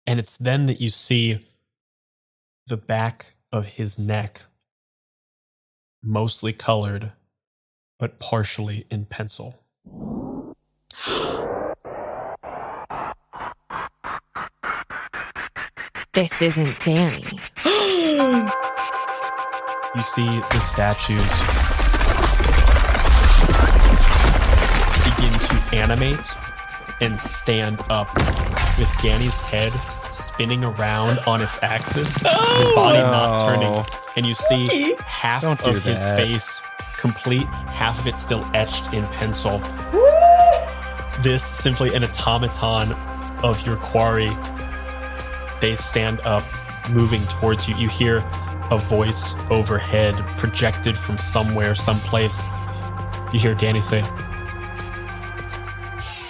And it's then that you see the back of his neck, mostly colored, but partially in pencil. This isn't Danny. You see the statues begin to animate and stand up with Danny's head spinning around on its axis, his body not turning, and you see half of his face complete, half of it still etched in pencil. This simply an automaton of your quarry. They stand up, moving towards you. You hear a voice overhead projected from somewhere, someplace. You hear Danny say,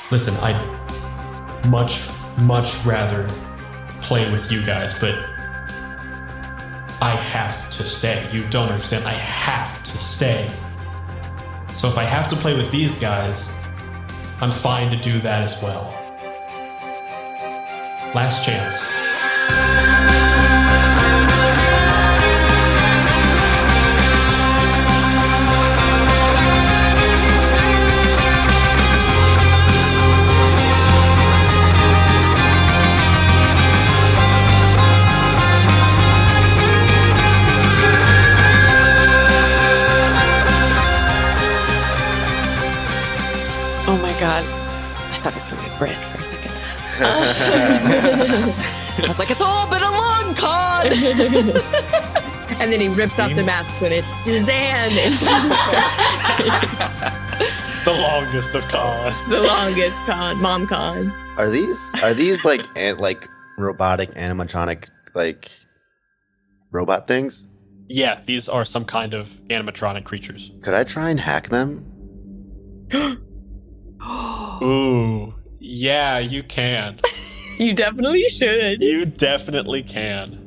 "Listen, I'd much rather play with you guys, but I have to stay. You don't understand. I have to stay. So if I have to play with these guys, I'm fine to do that as well. Last chance." Oh my god. I thought this was going to be bread for a second. I was like, it's all been a long con! And then he rips off the mask when it's Suzanne. And The longest of cons. the longest con, mom con. Are these like robotic animatronic like robot things? Yeah, these are some kind of animatronic creatures. Could I try and hack them? Ooh, yeah, you can. You definitely should. You definitely can.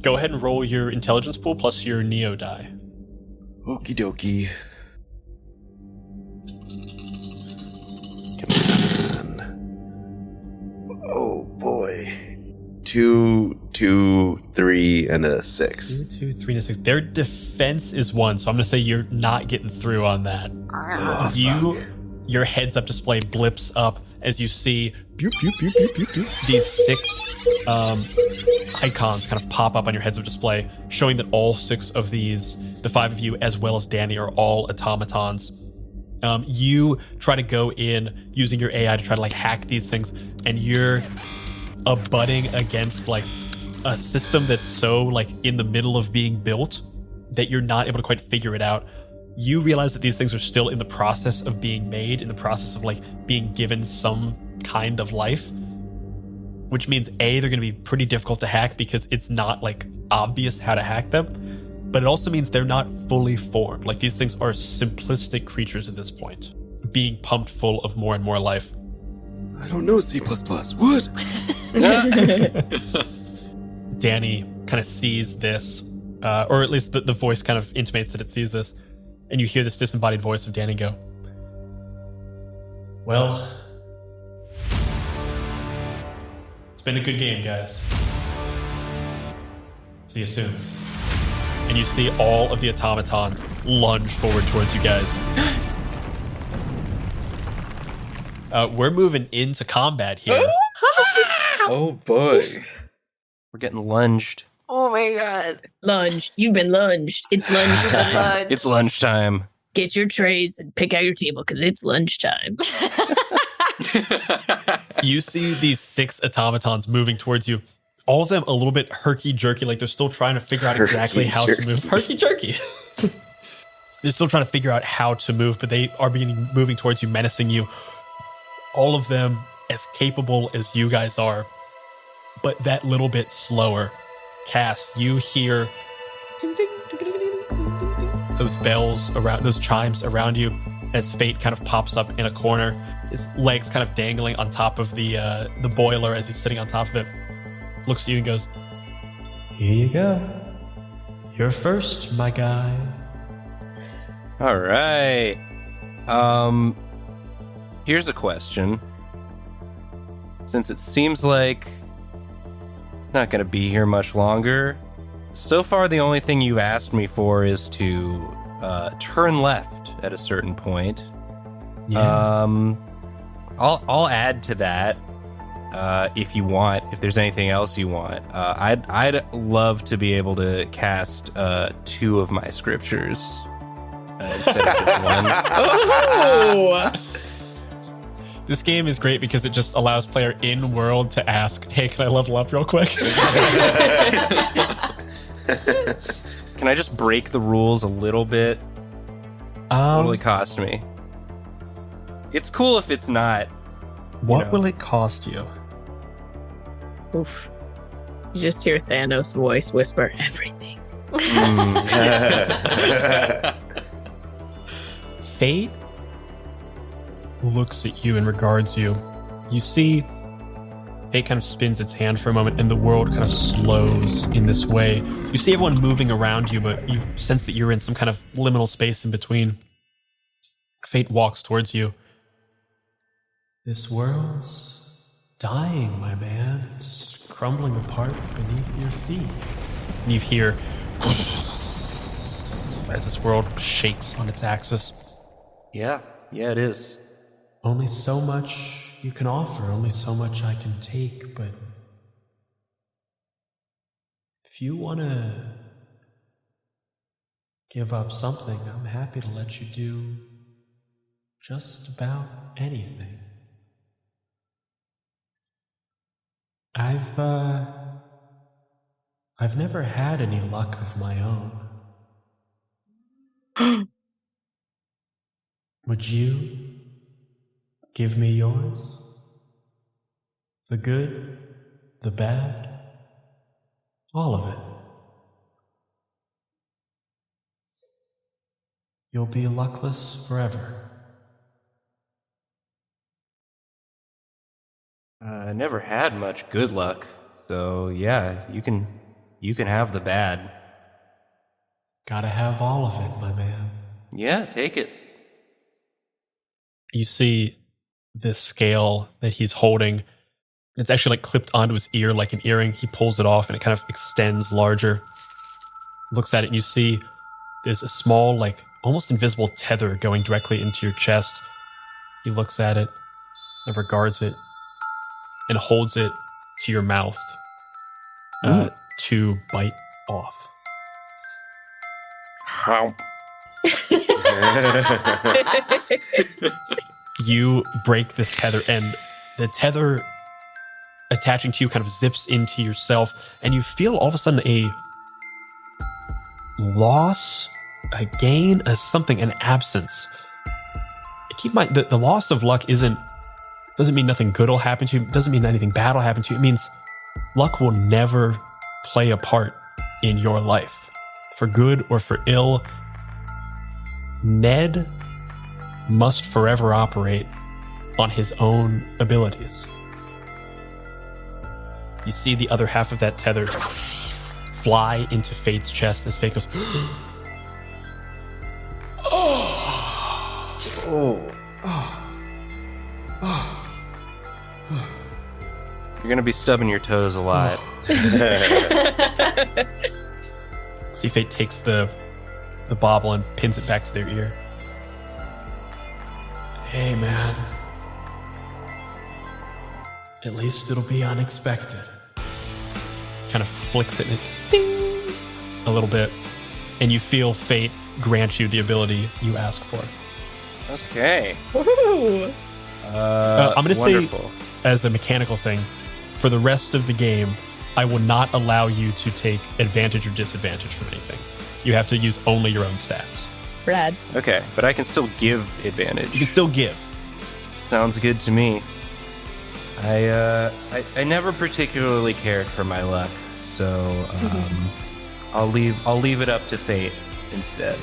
Go ahead and roll your intelligence pool plus your Neo die. Okie dokie. Come on. Oh boy. 2, 3, and a 6. 2, 3, and a 6. Their defense is 1, so I'm gonna say you're not getting through on that. Oh, Your heads-up display blips up as you see these 6 icons kind of pop up on your heads-up display, showing that all 6 of these, the 5 of you as well as Danny, are all automatons. You try to go in using your AI to try to like hack these things, and you're abutting against like a system that's so like in the middle of being built that you're not able to quite figure it out. You realize that these things are still in the process of being made, in the process of like being given some kind of life, which means A, they're going to be pretty difficult to hack because it's not like obvious how to hack them, but it also means they're not fully formed. Like these things are simplistic creatures at this point, being pumped full of more and more life. I don't know C++. What? Danny kind of sees this, or at least the voice kind of intimates that it sees this. And you hear this disembodied voice of Danny go, "Well, it's been a good game, guys. See you soon." And you see all of the automatons lunge forward towards you guys. We're moving into combat here. Oh boy. We're getting lunged. Oh my god. Lunged. You've been lunged. It's lunchtime. It's lunchtime. Get your trays and pick out your table because it's lunchtime. You see these 6 automatons moving towards you. All of them a little bit herky-jerky, like they're still trying to figure out exactly how to move. Herky-jerky. They're still trying to figure out how to move, but they are moving towards you, menacing you. All of them as capable as you guys are, but that little bit slower. Cass, you hear those bells around, those chimes around you as Fate kind of pops up in a corner, his legs kind of dangling on top of the boiler as he's sitting on top of it. Looks at you and goes, "Here you go. You're first, my guy." All right. Here's a question. Since it seems like not gonna be here much longer. So far, the only thing you've asked me for is to turn left at a certain point. I'll add to that if you want. If there's anything else you want, I'd love to be able to cast 2 of my scriptures instead of just one. Oh! This game is great because it just allows player in world to ask, "Hey, can I level up real quick?" Can I just break the rules a little bit? What will it cost me? It's cool if it's not. What will it cost you? Oof. You just hear Thanos' voice whisper everything. Fate looks at you and regards you. You see, Fate kind of spins its hand for a moment, and the world kind of slows in this way. You see everyone moving around you, but you sense that you're in some kind of liminal space in between. Fate walks towards you. This world's dying, my man. It's crumbling apart beneath your feet. And you hear as this world shakes on its axis. Yeah, it is. Only so much you can offer, only so much I can take, but if you want to give up something, I'm happy to let you do just about anything. I've never had any luck of my own. Would you give me yours? The good, the bad, all of it. You'll be luckless forever. I never had much good luck, so yeah, you can have the bad. Gotta have all of it, my man. Yeah, take it. You see this scale that he's holding. It's actually like clipped onto his ear like an earring. He pulls it off and it kind of extends larger. Looks at it and you see there's a small, like almost invisible tether going directly into your chest. He looks at it and regards it and holds it to your mouth to bite off. How? You break this tether, and the tether attaching to you kind of zips into yourself, and you feel all of a sudden a loss, a gain, a something, an absence. Keep in mind, the loss of luck doesn't mean nothing good will happen to you, doesn't mean anything bad will happen to you. It means luck will never play a part in your life, for good or for ill. Ned must forever operate on his own abilities. You see the other half of that tether fly into Fate's chest as Fate goes, You're gonna be stubbing your toes a lot. See Fate takes the bauble and pins it back to their ear. Hey, man. At least it'll be unexpected. Kind of flicks it and ding a little bit. And you feel Fate grant you the ability you ask for. Okay. Ooh. I'm going to say, Wonderful. as a mechanical thing, for the rest of the game, I will not allow you to take advantage or disadvantage from anything. You have to use only your own stats. Brad. Okay, but I can still give advantage. You can still give. Sounds good to me. I never particularly cared for my luck, so I'll leave it up to fate instead.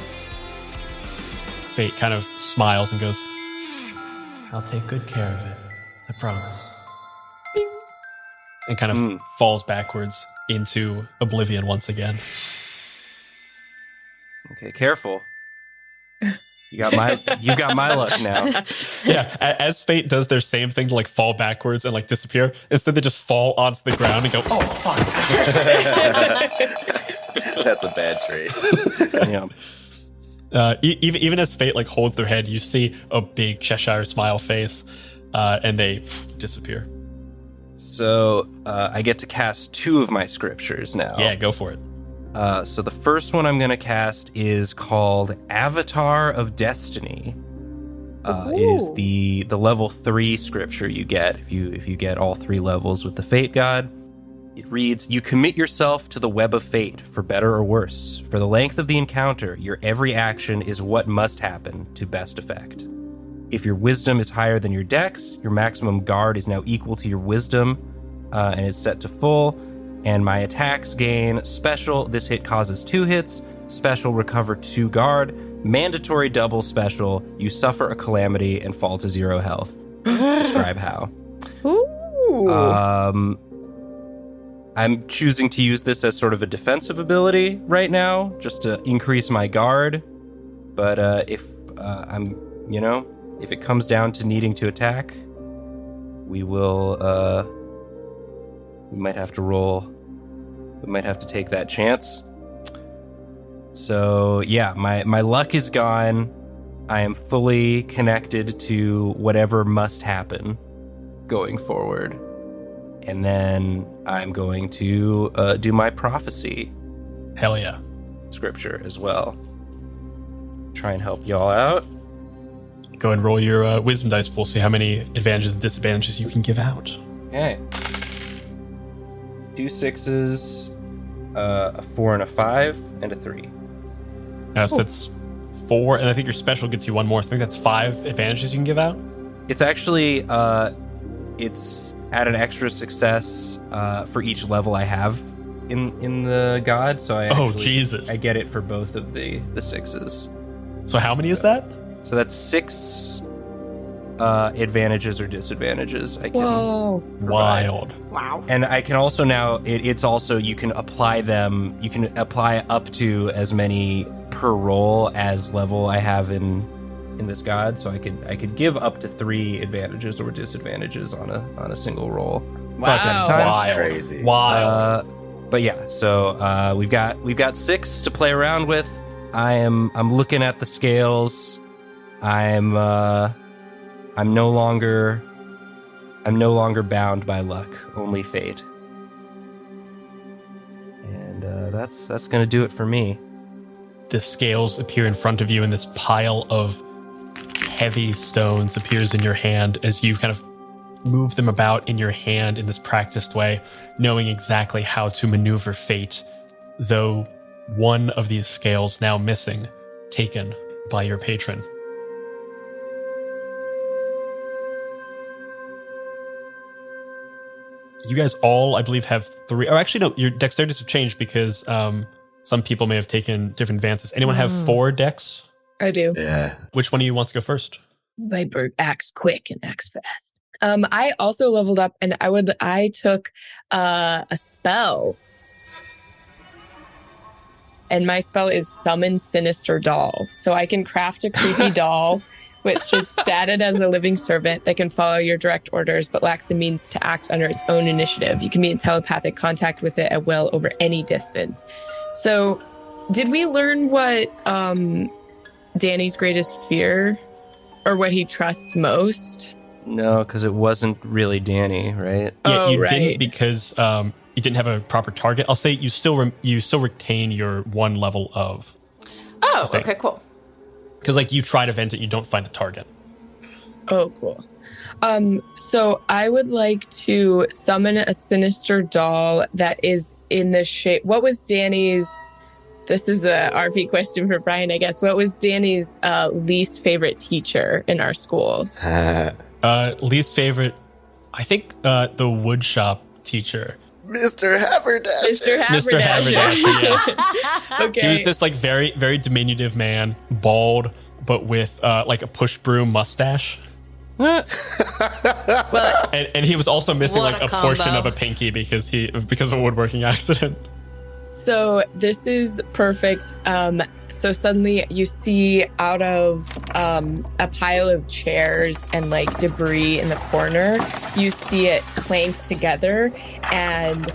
Fate kind of smiles and goes, I'll take good care of it. I promise. Bing. And kind of falls backwards into oblivion once again. Okay, careful. You got my luck now. Yeah, as Fate does their same thing to like fall backwards and like disappear, instead they just fall onto the ground and go, oh fuck. That's a bad trait. Yeah. Even as Fate like holds their head, you see a big Cheshire smile face, and they disappear. So I get to cast 2 of my scriptures now. Yeah, go for it. So the first one I'm going to cast is called Avatar of Destiny. It is the level 3 scripture you get if you get all 3 levels with the Fate God. It reads, "You commit yourself to the web of fate, for better or worse. For the length of the encounter, your every action is what must happen to best effect. If your wisdom is higher than your dex, your maximum guard is now equal to your wisdom, and it's set to full. And my attacks gain special. This hit causes 2 hits. Special, recover 2 guard. Mandatory double special. You suffer a calamity and fall to 0 health. Describe how. Ooh. I'm choosing to use this as sort of a defensive ability right now, just to increase my guard. But if it comes down to needing to attack, we will. We might have to roll. We might have to take that chance. So yeah, my luck is gone. I am fully connected to whatever must happen going forward. And then I'm going to do my prophecy Hell yeah. scripture as well. Try and help y'all out. Go and roll your wisdom dice pool. See how many advantages and disadvantages you can give out. Okay. 2 6s, a 4 and a 5, and a 3. So that's 4, and I think your special gets you 1 more. So I think that's 5 advantages you can give out. It's actually it's at an extra success for each level I have in the god. So Jesus. I get it for both of the 6s. So how many is that? So that's 6 advantages or disadvantages I can Whoa. provide. Wild. Wow. And I can also now it's also you can apply up to as many per roll as level I have in this god, so I could give up to 3 advantages or disadvantages on a single roll. Wow. At a time. Wild. Crazy. Wild. But yeah, so we've got 6 to play around with. I'm looking at the scales. I'm no longer bound by luck, only fate. And that's gonna do it for me. The scales appear in front of you, and this pile of heavy stones appears in your hand as you kind of move them about in your hand in this practiced way, knowing exactly how to maneuver fate, though one of these scales now missing, taken by your patron. You guys all, I believe, have 3. Or actually, no, your dexterities have changed because some people may have taken different advances. Anyone have 4 dex? I do. Yeah. Which one of you wants to go first? Viper acts quick and acts fast. I also leveled up, and I took a spell, and my spell is Summon Sinister Doll. So I can craft a creepy doll, which is statted as a living servant that can follow your direct orders, but lacks the means to act under its own initiative. You can be in telepathic contact with it at will over any distance. So, did we learn what Danny's greatest fear, or what he trusts most? No, because it wasn't really Danny, right? Yeah, you right. didn't because you didn't have a proper target. I'll say you still retain your 1 level of. Oh, thing. okay, cool. Because like you try to vent it, you don't find a target. Oh, cool. So I would like to summon a sinister doll that is in the shape. What was Danny's? This is a RP question for Brian, I guess. What was Danny's least favorite teacher in our school? Least favorite, I think the woodshop teacher. Mr. Haberdash. Mr. Haberdash, yeah. Okay. He was this like very, very diminutive man, bald, but with like a push broom mustache. Well, And he was also missing What like a a portion combo. of a pinky because of a woodworking accident. so this is perfect. So suddenly you see out of a pile of chairs and like debris in the corner, you see it clanked together, and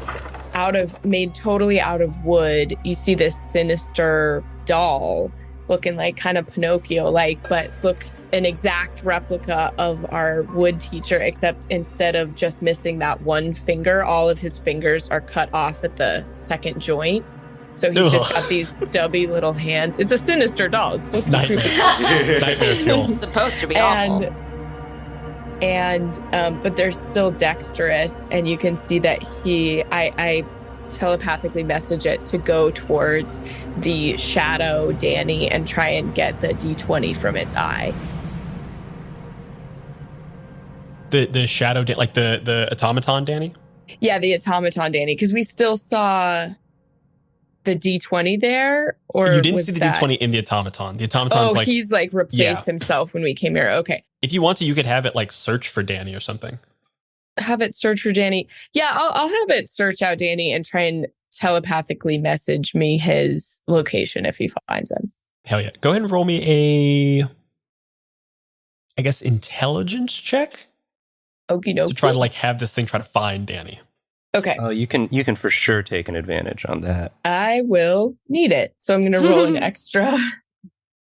made totally out of wood, you see this sinister doll looking like kind of Pinocchio-like, but looks an exact replica of our wood teacher, except instead of just missing that one finger, all of his fingers are cut off at the second joint. So he's just got these stubby little hands. It's a sinister doll. It's supposed to be creepy. Nightmare fuel. It's supposed to be awful. But they're still dexterous, and you can see that I telepathically message it to go towards the shadow Danny and try and get the D20 from its eye. The shadow, like the automaton Danny? Yeah, the automaton Danny, because we still saw the D20 there, or you didn't was see the that... D20 in the automaton. The automaton's like, he's like replaced himself when we came here. Okay. If you want to, you could have it like search for Danny or something. Have it search for Danny. Yeah, I'll have it search out Danny and try and telepathically message me his location if he finds him. Hell yeah. Go ahead and roll me I guess, intelligence check? Okie dokie. To try to like have this thing try to find Danny. Okay. You can for sure take an advantage on that. I will need it. So I'm going to roll an extra.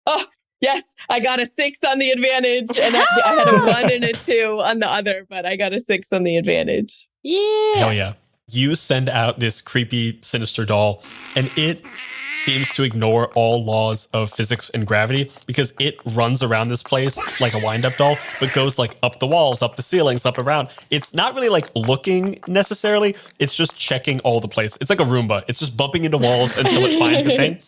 Oh, yes. I got a 6 on the advantage. And I had a 1 and a 2 on the other, but I got a 6 on the advantage. Yeah. Hell yeah. You send out this creepy, sinister doll, and it seems to ignore all laws of physics and gravity because it runs around this place like a wind-up doll, but goes like up the walls, up the ceilings, up around. It's not really like looking necessarily. It's just checking all the places. It's like a Roomba. It's just bumping into walls until it finds a thing.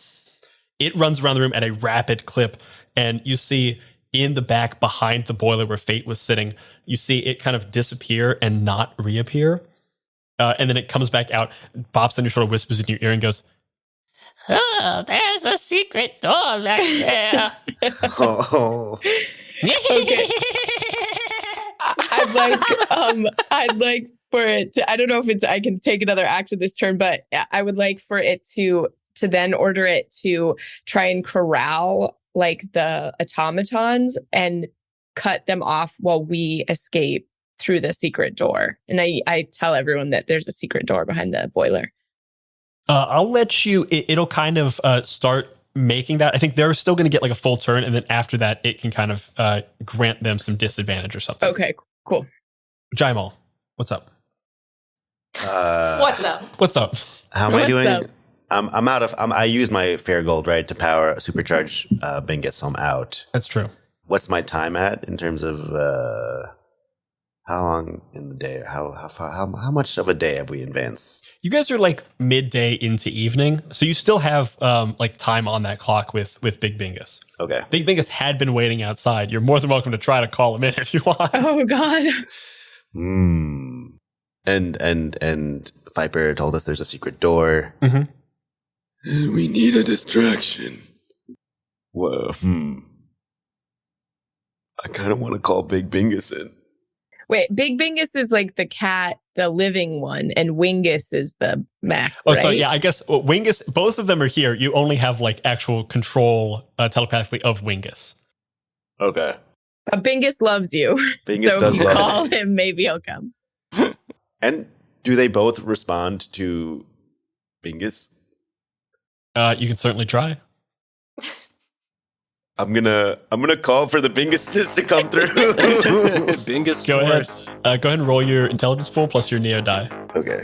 It runs around the room at a rapid clip, and you see in the back behind the boiler where Fate was sitting, you see it kind of disappear and not reappear. And then it comes back out, bops on your shoulder, whispers in your ear, and goes, "Oh, there's a secret door back there." Oh. Okay. I'd like for it to, I don't know if I can take another action this turn, but I would like for it to then order it to try and corral like the automatons and cut them off while we escape through the secret door. And I tell everyone that there's a secret door behind the boiler. I'll let you, it'll kind of start making that. I think they're still going to get like a full turn. And then after that, it can kind of grant them some disadvantage or something. Okay, cool. Jaimal, what's up? What's up? What's up? How am I doing? Up? I'm out of, I used my fair gold, right, to power supercharge Bingus, so I'm out. That's true. What's my time at in terms of how long in the day? How much of a day have we advanced? You guys are like midday into evening, so you still have like time on that clock with Big Bingus. Okay. Big Bingus had been waiting outside. You're more than welcome to try to call him in if you want. Oh God. And Viper told us there's a secret door. Mm-hmm. And we need a distraction. Whoa. I kind of want to call Big Bingus in. Wait, Big Bingus is like the cat, the living one, and Wingus is the mech, Oh, right? so yeah, I guess Wingus, both of them are here. You only have like actual control telepathically of Wingus. Okay. But Bingus loves you. Bingus so does if you love call me. him, maybe he'll come. And do they both respond to Bingus? You can certainly try. I'm gonna call for the Binguses to come through. Bingus Go ahead. Force. Go ahead and roll your intelligence pool plus your Neo die. Okay.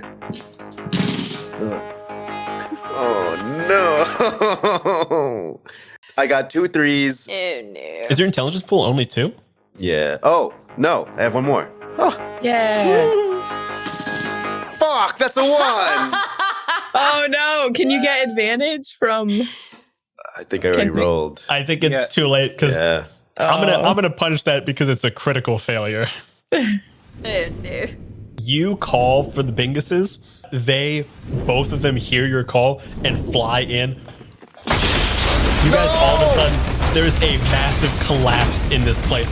Oh no! I got 2 3s. Oh no. Is your intelligence pool only 2? Yeah. Oh no! I have 1 more. Oh, Yeah. fuck! That's a 1. Oh no! Can you get advantage from? I think I already Can we- rolled. I think it's Yeah. too late because Yeah. I'm gonna punish that because it's a critical failure. Oh no. You call for the Binguses. They, both of them, hear your call and fly in. You guys, all of a sudden, there's a massive collapse in this place.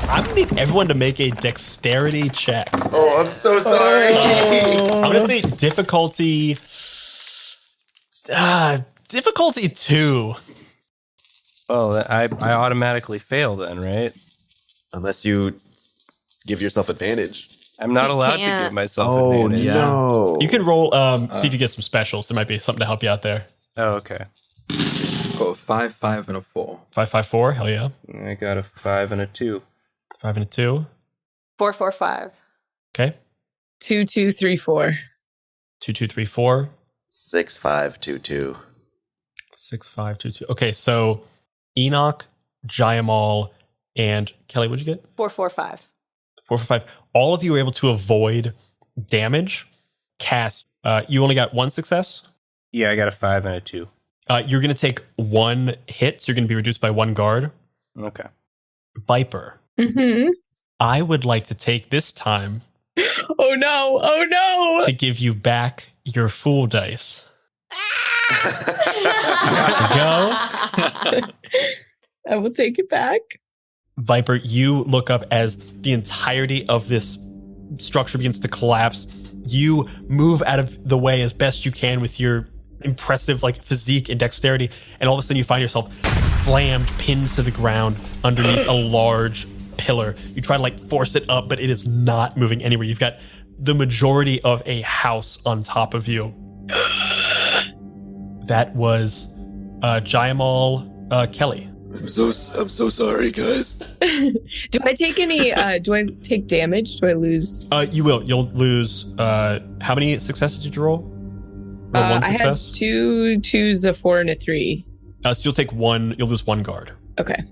I'm gonna need everyone to make a dexterity check. Oh, I'm so sorry. I'm gonna say difficulty Difficulty 2. Oh, I automatically fail then, right? Unless you give yourself advantage. I'm not You allowed to can't. give myself Oh, advantage. no. You can roll, see if you get some specials. There might be something to help you out there. Oh, okay. Got a 5, 5, and a 4. 5, 5, 4. Hell yeah. I got a 5 and a 2. 5 and a 2. 4, 4, 5. Okay. 2, 2, 3, 4. 2, 2, 3, 4. 6, 5, 2, 2. 6, 5, 2, 2. Okay, so Enoch, Jayamal, and Kelly, what'd you get? 4, 4, 5. 4 for 5. All of you were able to avoid damage. Cass, you only got 1 success. Yeah, I got a 5 and a 2. You're going to take 1 hit, so you're going to be reduced by 1 guard. Okay. Viper, Mm-hmm. I would like to take this time Oh no! Oh no! to give you back your fool dice. There you go. I will take it back. Viper, you look up as the entirety of this structure begins to collapse. You move out of the way as best you can with your impressive physique and dexterity, and all of a sudden you find yourself slammed, pinned to the ground underneath a large pillar. You try to force it up, but it is not moving anywhere. You've got the majority of a house on top of you. That was Jayamal, Kelly. I'm so sorry, guys. Do I take any? Do I take damage? Do I lose? You will. You'll lose. How many successes did you roll? Roll one I had success. 2 2s, a 4, and a 3. So you'll take 1. You'll lose 1 guard. Okay.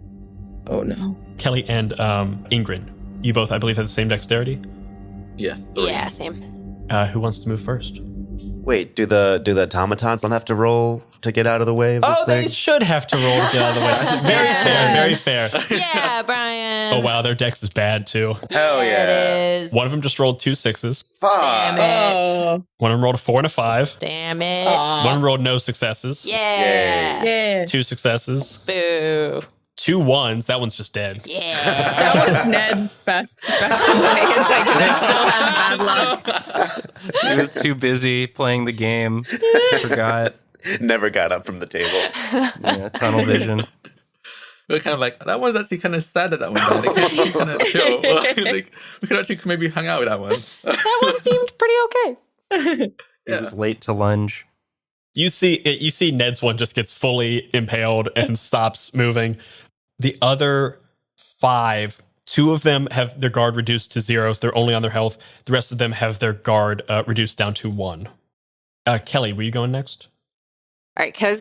Oh no. Kelly and Ingrid, you both, I believe, have the same dexterity. Yeah. 3. Yeah, same. Who wants to move first? Wait, do the automatons don't have to roll to get out of the way of this They thing? should have to roll to get out of the way. Very fair. Very fair. Yeah, Brian. Oh wow, their dex is bad too. Hell yeah. It is. One of them just rolled 2 6s. Fuck. Damn it. Oh. One of them rolled a 4 and a 5. Damn it. Aw. One of them rolled no successes. Yeah. Yeah. 2 successes. Boo. 2 1s. That one's just dead. Yeah. That was Ned's best way. It's like Ned still has bad luck. He was too busy playing the game. Forgot. Never got up from the table. Yeah, tunnel vision. We're kind of like, that one's actually kind of sad that one died. It could be kind of chill. We could actually maybe hang out with that one. That one seemed pretty okay. He was late to lunge. You see Ned's one just gets fully impaled and stops moving. The other 5, 2 of them have their guard reduced to 0, so they're only on their health. The rest of them have their guard reduced down to 1. Kelly, were you going next? All right, Kelly's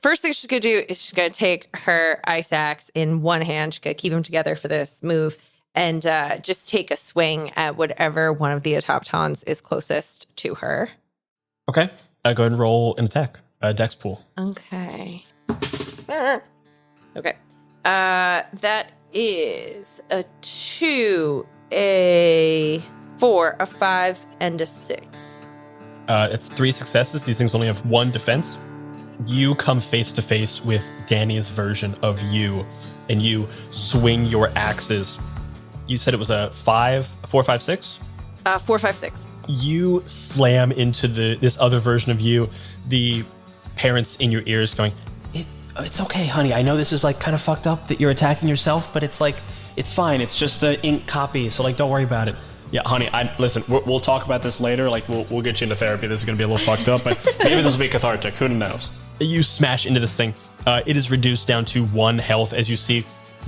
first thing she's gonna do is she's gonna take her ice axe in one hand. She's gonna keep them together for this move and just take a swing at whatever one of the automatons is closest to her. Okay. Go ahead and roll an attack. Dex pool. Okay. Okay. That is a 2, a 4, a 5, and a 6. It's 3 successes. These things only have 1 defense. You come face to face with Danny's version of you, and you swing your axes. You said it was a 4, 5, 6? 4, 5, 6. You slam into this other version of you. The parents in your ears going, It's okay, honey. I know this is kind of fucked up that you're attacking yourself, but it's it's fine. It's just an ink copy, so don't worry about it. Yeah, honey. Listen. We'll talk about this later. We'll get you into therapy. This is gonna be a little fucked up, but maybe this will be cathartic. Who knows? You smash into this thing. It is reduced down to 1 health as you see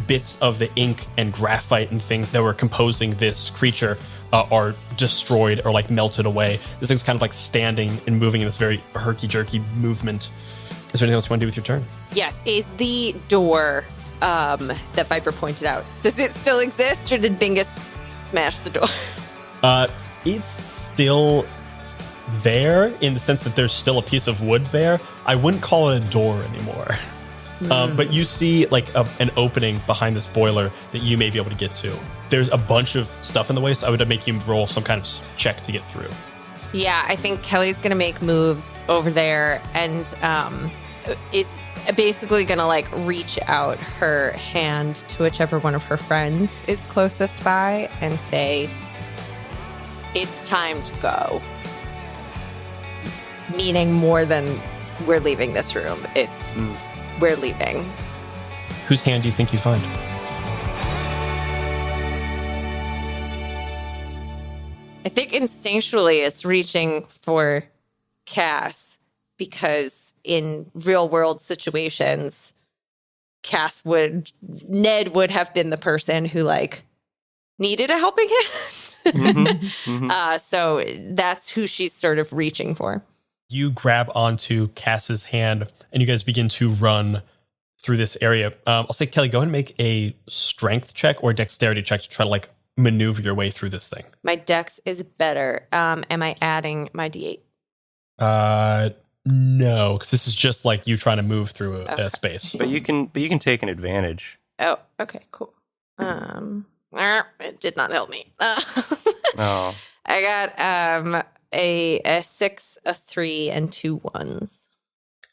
bits of the ink and graphite and things that were composing this creature are destroyed or melted away. This thing's kind of standing and moving in this very herky-jerky movement. Is there anything else you want to do with your turn? Yes. Is the door that Viper pointed out, does it still exist, or did Bingus smash the door? It's still there in the sense that there's still a piece of wood there. I wouldn't call it a door anymore. But you see an opening behind this boiler that you may be able to get to. There's a bunch of stuff in the way, so I would make you roll some kind of check to get through. Yeah, I think Kelly's going to make moves over there and is basically going to reach out her hand to whichever one of her friends is closest by and say, "It's time to go." Meaning more than we're leaving this room. We're leaving. Whose hand do you think you find? I think instinctually it's reaching for Cass because in real world situations, Ned would have been the person who like needed a helping hand. So that's who she's sort of reaching for. You grab onto Cass's hand and you guys begin to run through this area. I'll say, Kelly, go ahead and make a strength check or a dexterity check to try to like maneuver your way through this thing. My dex is better. Am I adding my D8? No, because this is just like you trying to move through a space. But you can take an advantage. Oh, okay, cool. It did not help me. Oh. I got a 6, a 3, and 2 1s.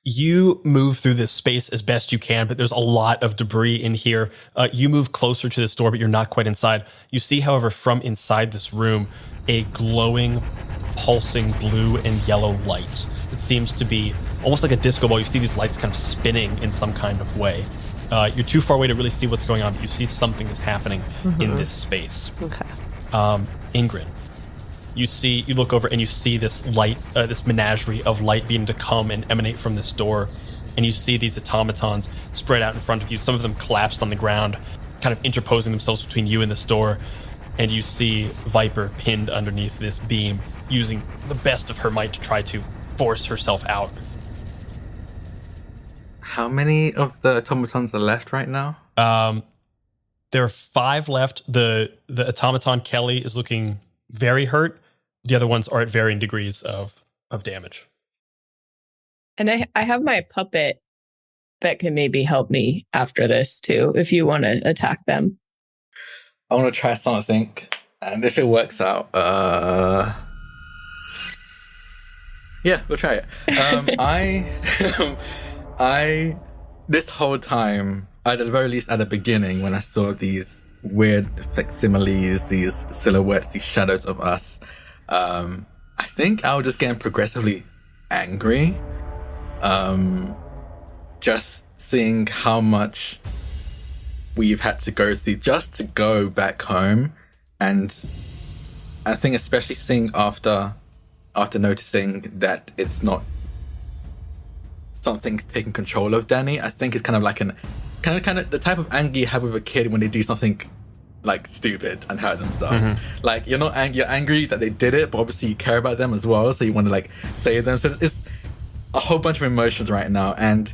You move through this space as best you can, but there's a lot of debris in here. You move closer to this door, but you're not quite inside. You see, however, from inside this room, a glowing, pulsing blue and yellow light. It seems to be almost like a disco ball. You see these lights kind of spinning in some kind of way. You're too far away to really see what's going on, but you see something is happening in this space. Okay. Ingrid, you look over and you see this light, this menagerie of light beginning to come and emanate from this door. And you see these automatons spread out in front of you. Some of them collapsed on the ground, kind of interposing themselves between you and this door. And you see Viper pinned underneath this beam, using the best of her might to try to force herself out. How many of the automatons are left right now? There are 5 left. The automaton Kelly is looking very hurt. The other ones are at varying degrees of damage. And I have my puppet that can maybe help me after this too, if you want to attack them. I want to try something, and if it works out, yeah, we'll try it. I this whole time, at the very least at the beginning, when I saw these weird facsimiles, these silhouettes, these shadows of us, I think I was just getting progressively angry. Just seeing how much we've had to go through just to go back home, and I think especially seeing after noticing that it's not something taking control of Danny, I think it's kind of like kind of the type of anger you have with a kid when they do something like stupid and hurt themselves. Like you're angry that they did it, but obviously you care about them as well, so you want to like save them. So it's a whole bunch of emotions right now, and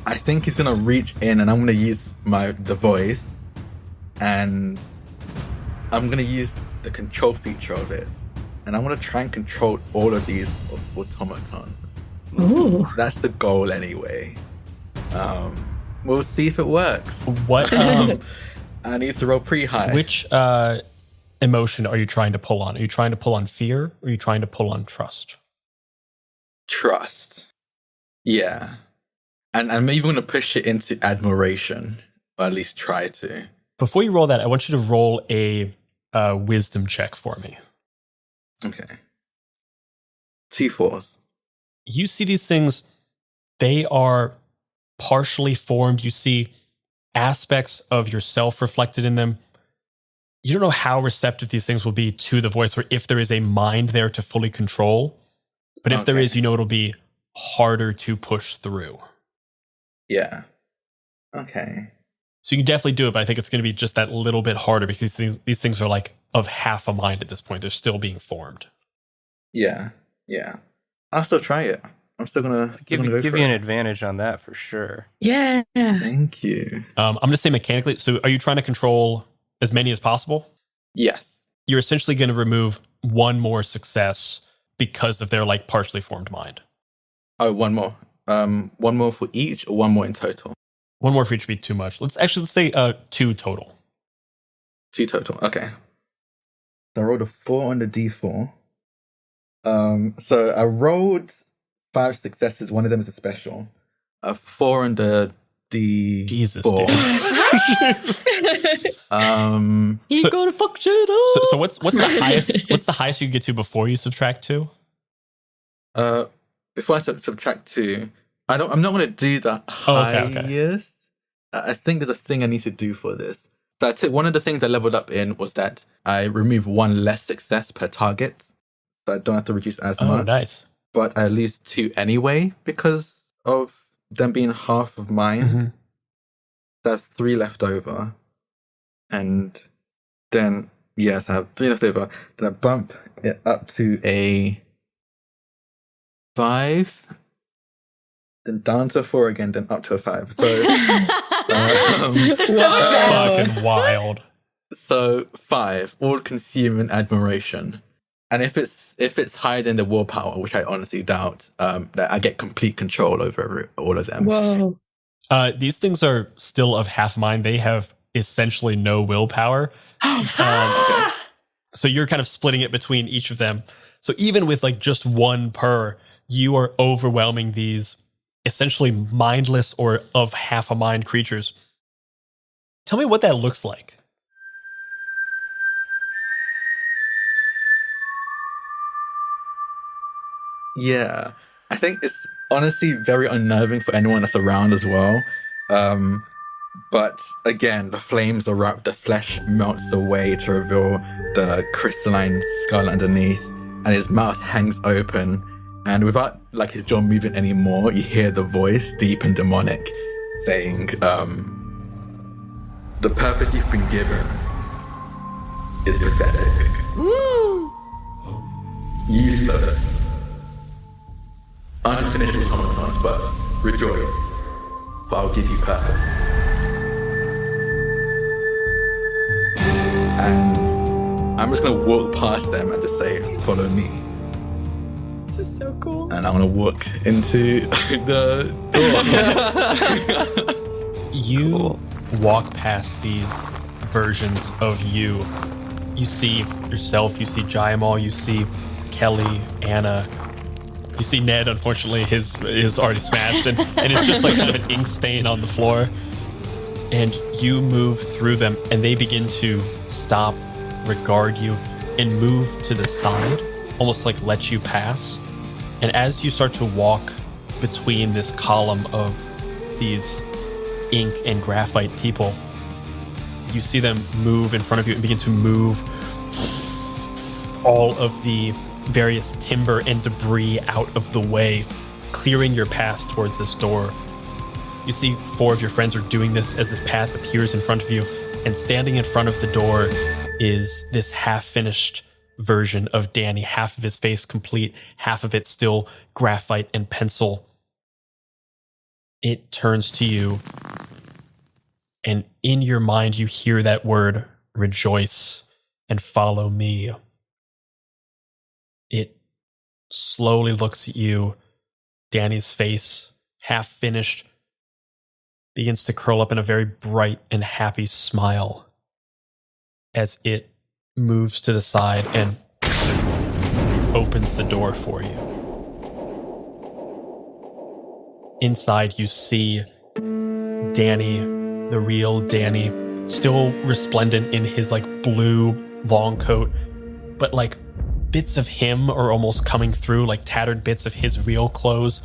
I think he's gonna reach in, and I'm gonna use the voice, and I'm gonna use the control feature of it, and I'm gonna try and control all of these automatons. Ooh. That's the goal anyway. We'll see if it works. What? I need to roll pretty high. Which emotion are you trying to pull on? Are you trying to pull on fear, or are you trying to pull on trust? Trust. Yeah. And I'm even going to push it into admiration, or at least try to. Before you roll that, I want you to roll a wisdom check for me. Okay. 2 4s. You see these things, they are partially formed. You see aspects of yourself reflected in them. You don't know how receptive these things will be to the voice, or if there is a mind there to fully control. But if there is, you know it'll be harder to push through. Yeah. Okay. So you can definitely do it, but I think it's going to be just that little bit harder because these things are like of half a mind at this point. They're still being formed. Yeah. Yeah. I'll still try it. I'm still gonna Give you an advantage on that for sure. Yeah. Thank you. I'm going to say mechanically. So are you trying to control as many as possible? Yes. You're essentially going to remove one more success because of their like partially formed mind. Oh, one more. One more for each, or one more in total? One more for each would be too much. Let's say 2 total. 2 total. Okay. So I rolled a 4 on the D4. So I rolled 5 successes. One of them is a special. A 4 on the D4. Jesus, dude. He's gonna fuck shit up. So what's the highest? What's the highest you can get to before you subtract 2? before I subtract 2, I'm not going to do the Oh, highest. okay. I think there's a thing I need to do for this. So I took one of the things I leveled up in was that I remove 1 less success per target, so I don't have to reduce as Oh, much. nice. But I lose 2 anyway because of them being half of mine. Mm-hmm. So I have 3 left over, and then yes, I have 3 left over. Then I bump it up to a 5, then down to a 4 again, then up to a 5. So There's so much math. Fucking wild. So 5, all-consuming admiration, and if it's higher than the willpower, which I honestly doubt, that I get complete control over all of them. Whoa. These things are still of half mind. They have essentially no willpower. So you're kind of splitting it between each of them. So even with like just 1 per, you are overwhelming these essentially mindless or of half a mind creatures. Tell me what that looks like. Yeah, I think it's honestly very unnerving for anyone that's around as well. But again, the flames erupt, the flesh melts away to reveal the crystalline skull underneath, and his mouth hangs open. And without like his jaw moving anymore, you hear the voice, deep and demonic, saying, "The purpose you've been given is pathetic. Useless. Unfinished automatons, but rejoice, for I'll give you purpose." And I'm just gonna walk past them and just say, "Follow me." This is so cool. And I'm gonna walk into the door. You walk past these versions of you. You see yourself, you see Jaimal, you see Kelly, Anna. You see Ned, unfortunately, his is already smashed, and it's just like kind of an ink stain on the floor. And you move through them, and they begin to stop, regard you, and move to the side, almost like let you pass. And as you start to walk between this column of these ink and graphite people, you see them move in front of you and begin to move all of the various timber and debris out of the way, clearing your path towards this door. You see 4 of your friends are doing this as this path appears in front of you, and standing in front of the door is this half-finished version of Danny, half of his face complete, half of it still graphite and pencil. It turns to you, and in your mind you hear that word, rejoice, and follow me. It slowly looks at you. Danny's face, half finished, begins to curl up in a very bright and happy smile as it moves to the side and opens the door for you. Inside, you see Danny, the real Danny, still resplendent in his like blue long coat, but like bits of him are almost coming through, like tattered bits of his real clothes.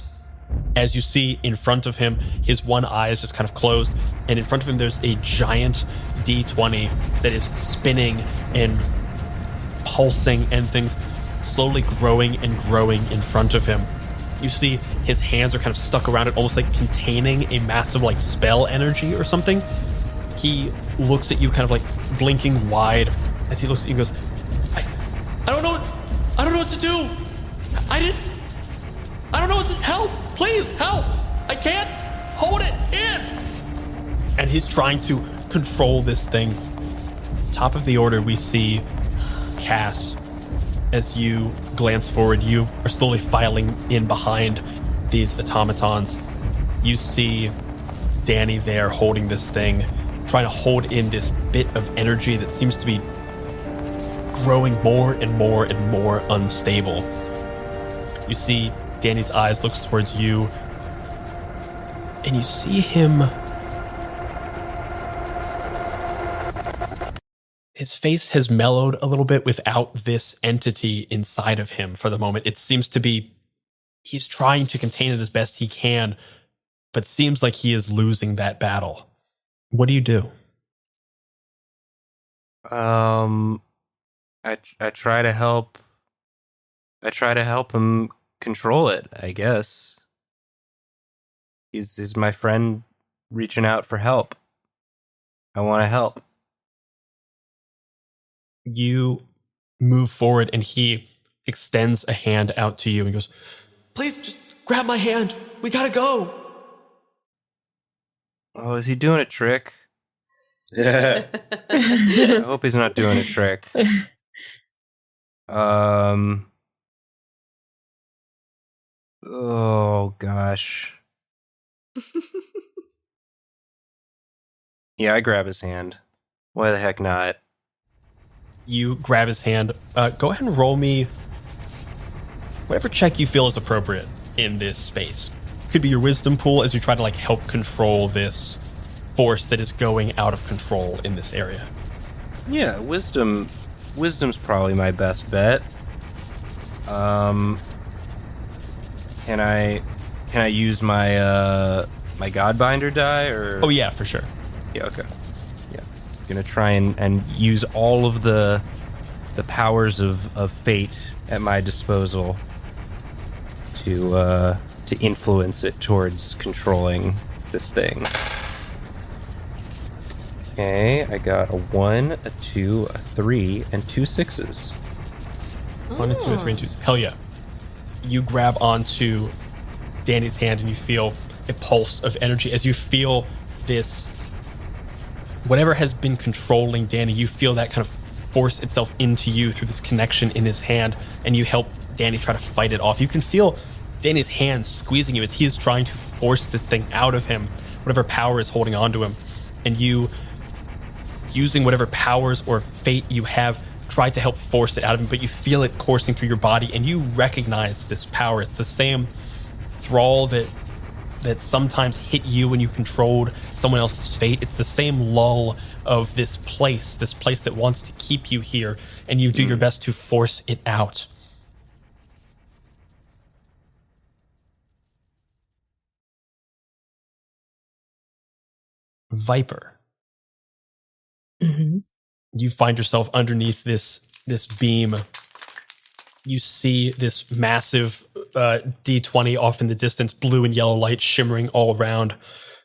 As you see in front of him, his one eye is just kind of closed, and in front of him there's a giant D20 that is spinning and pulsing and things slowly growing and growing in front of him. You see his hands are kind of stuck around it, almost like containing a massive like spell energy or something. He looks at you kind of like blinking wide as he looks at you and goes, I don't know what to do. I don't know what to help. Please help. I can't hold it in. And he's trying to control this thing. Top of the order, we see Cass. As you glance forward, you are slowly filing in behind these automatons. You see Danny there holding this thing, trying to hold in this bit of energy that seems to be growing more and more and more unstable. You see Danny's eyes looks towards you, and you see him. His face has mellowed a little bit without this entity inside of him for the moment. It seems to be he's trying to contain it as best he can, but seems like he is losing that battle. What do you do? I try to help. I try to help him control it, I guess. He's my friend reaching out for help. I want to help. You move forward and he extends a hand out to you and goes, "Please just grab my hand. We gotta go." Oh, is he doing a trick? I hope he's not doing a trick. Oh gosh. Yeah, I grab his hand. Why the heck not? You grab his hand. Go ahead and roll me whatever check you feel is appropriate in this space. Could be your wisdom pool as you try to like help control this force that is going out of control in this area. Yeah, wisdom's probably my best bet. Can I use my my Godbinder die or? Oh yeah, for sure. Yeah, okay. Yeah. Gonna try and use all of the powers of fate at my disposal to influence it towards controlling this thing. Okay, I got a 1, a 2, a 3, and 2 6s. 1 and 2 and 3 and 2. Hell yeah. You grab onto Danny's hand and you feel a pulse of energy as you feel this, whatever has been controlling Danny, you feel that kind of force itself into you through this connection in his hand, and you help Danny try to fight it off. You can feel Danny's hand squeezing you as he is trying to force this thing out of him, whatever power is holding on to him, and you, using whatever powers or fate you have, try to help force it out of him, but you feel it coursing through your body, and you recognize this power. It's the same thrall that sometimes hit you when you controlled someone else's fate. It's the same lull of this place that wants to keep you here, and you do your best to force it out. Viper. Mm-hmm. You find yourself underneath this beam. You see this massive D20 off in the distance, blue and yellow light shimmering all around.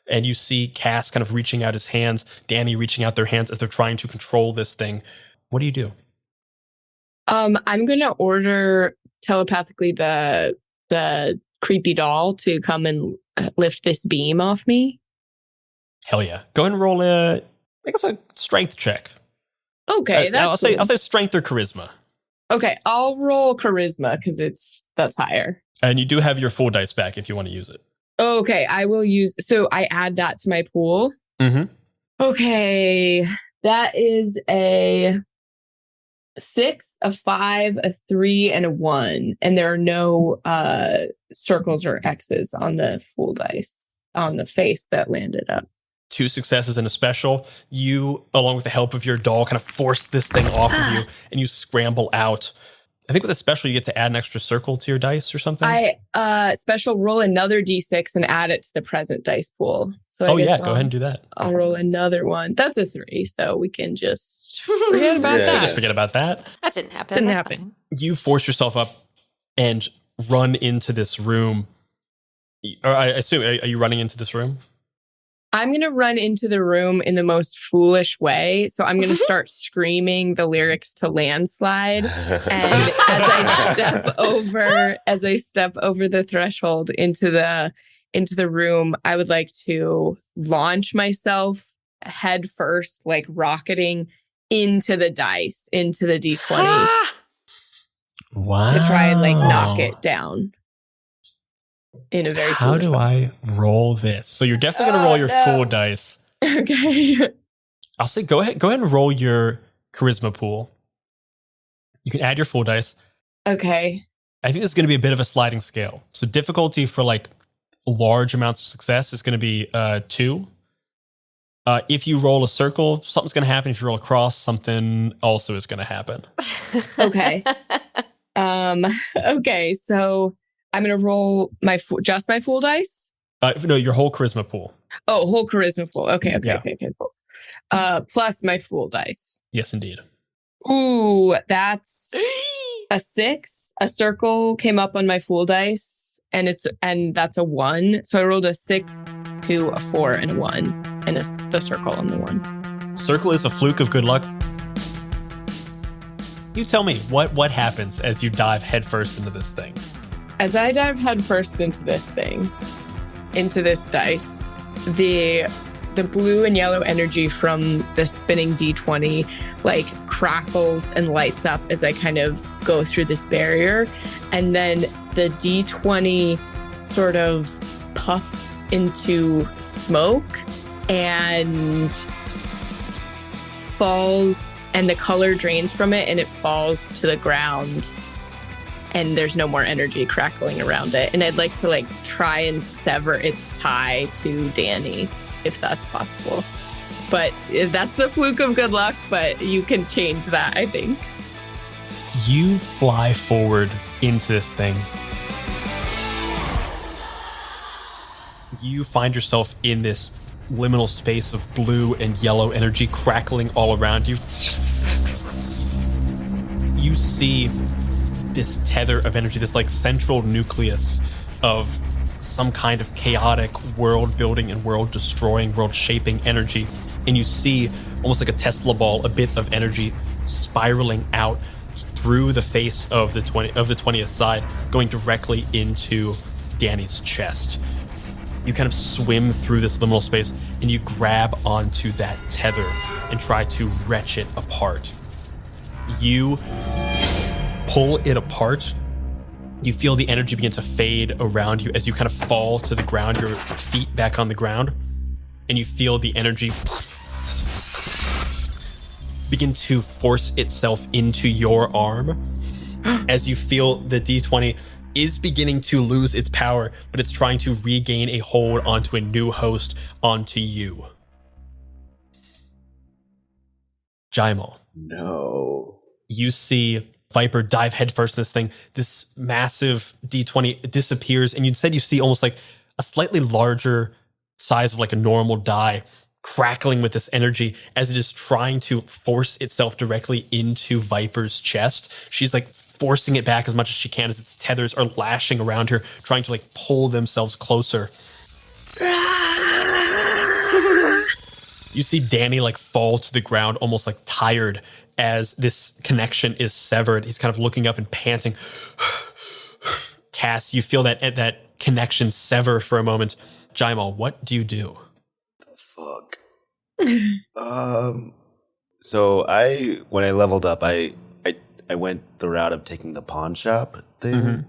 And you see Cass kind of reaching out his hands, Danny reaching out their hands as they're trying to control this thing. What do you do? I'm going to order telepathically the creepy doll to come and lift this beam off me. Hell yeah. Go ahead and roll I guess a strength check. Okay, I'll say strength or charisma. Okay, I'll roll charisma because that's higher. And you do have your full dice back if you want to use it. Okay, I will use. So I add that to my pool. Mm-hmm. Okay, that is a 6, a 5, a 3, and a 1, and there are no circles or X's on the full dice on the face that landed up. 2 successes and a special. You, along with the help of your doll, kind of force this thing off of you, and you scramble out. I think with a special, you get to add an extra circle to your dice or something. I special roll another d6 and add it to the present dice pool. So go ahead and do that. I'll roll another one. That's a 3, so we can just forget about that. Just forget about that. That didn't happen. Didn't That's happen. fine. You force yourself up and run into this room. Or I assume, are you running into this room? I'm going to run into the room in the most foolish way. So I'm going to start screaming the lyrics to Landslide. And as I step over the threshold into the room, I would like to launch myself head first, like rocketing into the dice, into the D20 Wow. to try and like knock it down. In a very How do way. I roll this? So you're definitely going to roll your full dice. Okay. I'll say go ahead and roll your charisma pool. You can add your full dice. Okay. I think this is going to be a bit of a sliding scale. So difficulty for like large amounts of success is going to be 2. If you roll a circle, something's going to happen. If you roll a cross, something also is going to happen. Okay. Okay. So I'm gonna roll just my Fool dice. No, your whole charisma pool. Oh, whole charisma Fool. Okay, Yeah. cool. Plus my Fool dice. Yes, indeed. Ooh, that's a 6. A circle came up on my Fool dice, and that's a 1. So I rolled a 6, 2, a 4, and a 1, and the circle on the 1. Circle is a fluke of good luck. You tell me what happens as you dive headfirst into this thing. As I dive headfirst into this dice, the blue and yellow energy from the spinning D20 like crackles and lights up as I kind of go through this barrier. And then the D20 sort of puffs into smoke and falls, and the color drains from it and it falls to the ground. And there's no more energy crackling around it. And I'd like to like try and sever its tie to Danny, if that's possible. But that's the fluke of good luck, but you can change that, I think. You fly forward into this thing. You find yourself in this liminal space of blue and yellow energy crackling all around you. You see this tether of energy, this like central nucleus of some kind of chaotic world building and world destroying, world shaping energy. And you see almost like a Tesla ball, a bit of energy spiraling out through the face of the 20th side, going directly into Danny's chest. You kind of swim through this liminal space and you grab onto that tether and try to wrench it apart. You pull it apart. You feel the energy begin to fade around you as you kind of fall to the ground, your feet back on the ground, and you feel the energy begin to force itself into your arm as you feel the D20 is beginning to lose its power, but it's trying to regain a hold onto a new host, onto you. Jaimal. No. You see Viper dive headfirst in this thing. This massive D20 disappears, and you said you see almost like a slightly larger size of like a normal die crackling with this energy as it is trying to force itself directly into Viper's chest. She's like forcing it back as much as she can as its tethers are lashing around her, trying to like pull themselves closer. You see Danny like fall to the ground, almost like tired as this connection is severed. He's kind of looking up and panting. Cass, you feel that connection sever for a moment. Jaimal, what do you do? Fuck. So when I leveled up, I went the route of taking the pawn shop thing. Mm-hmm.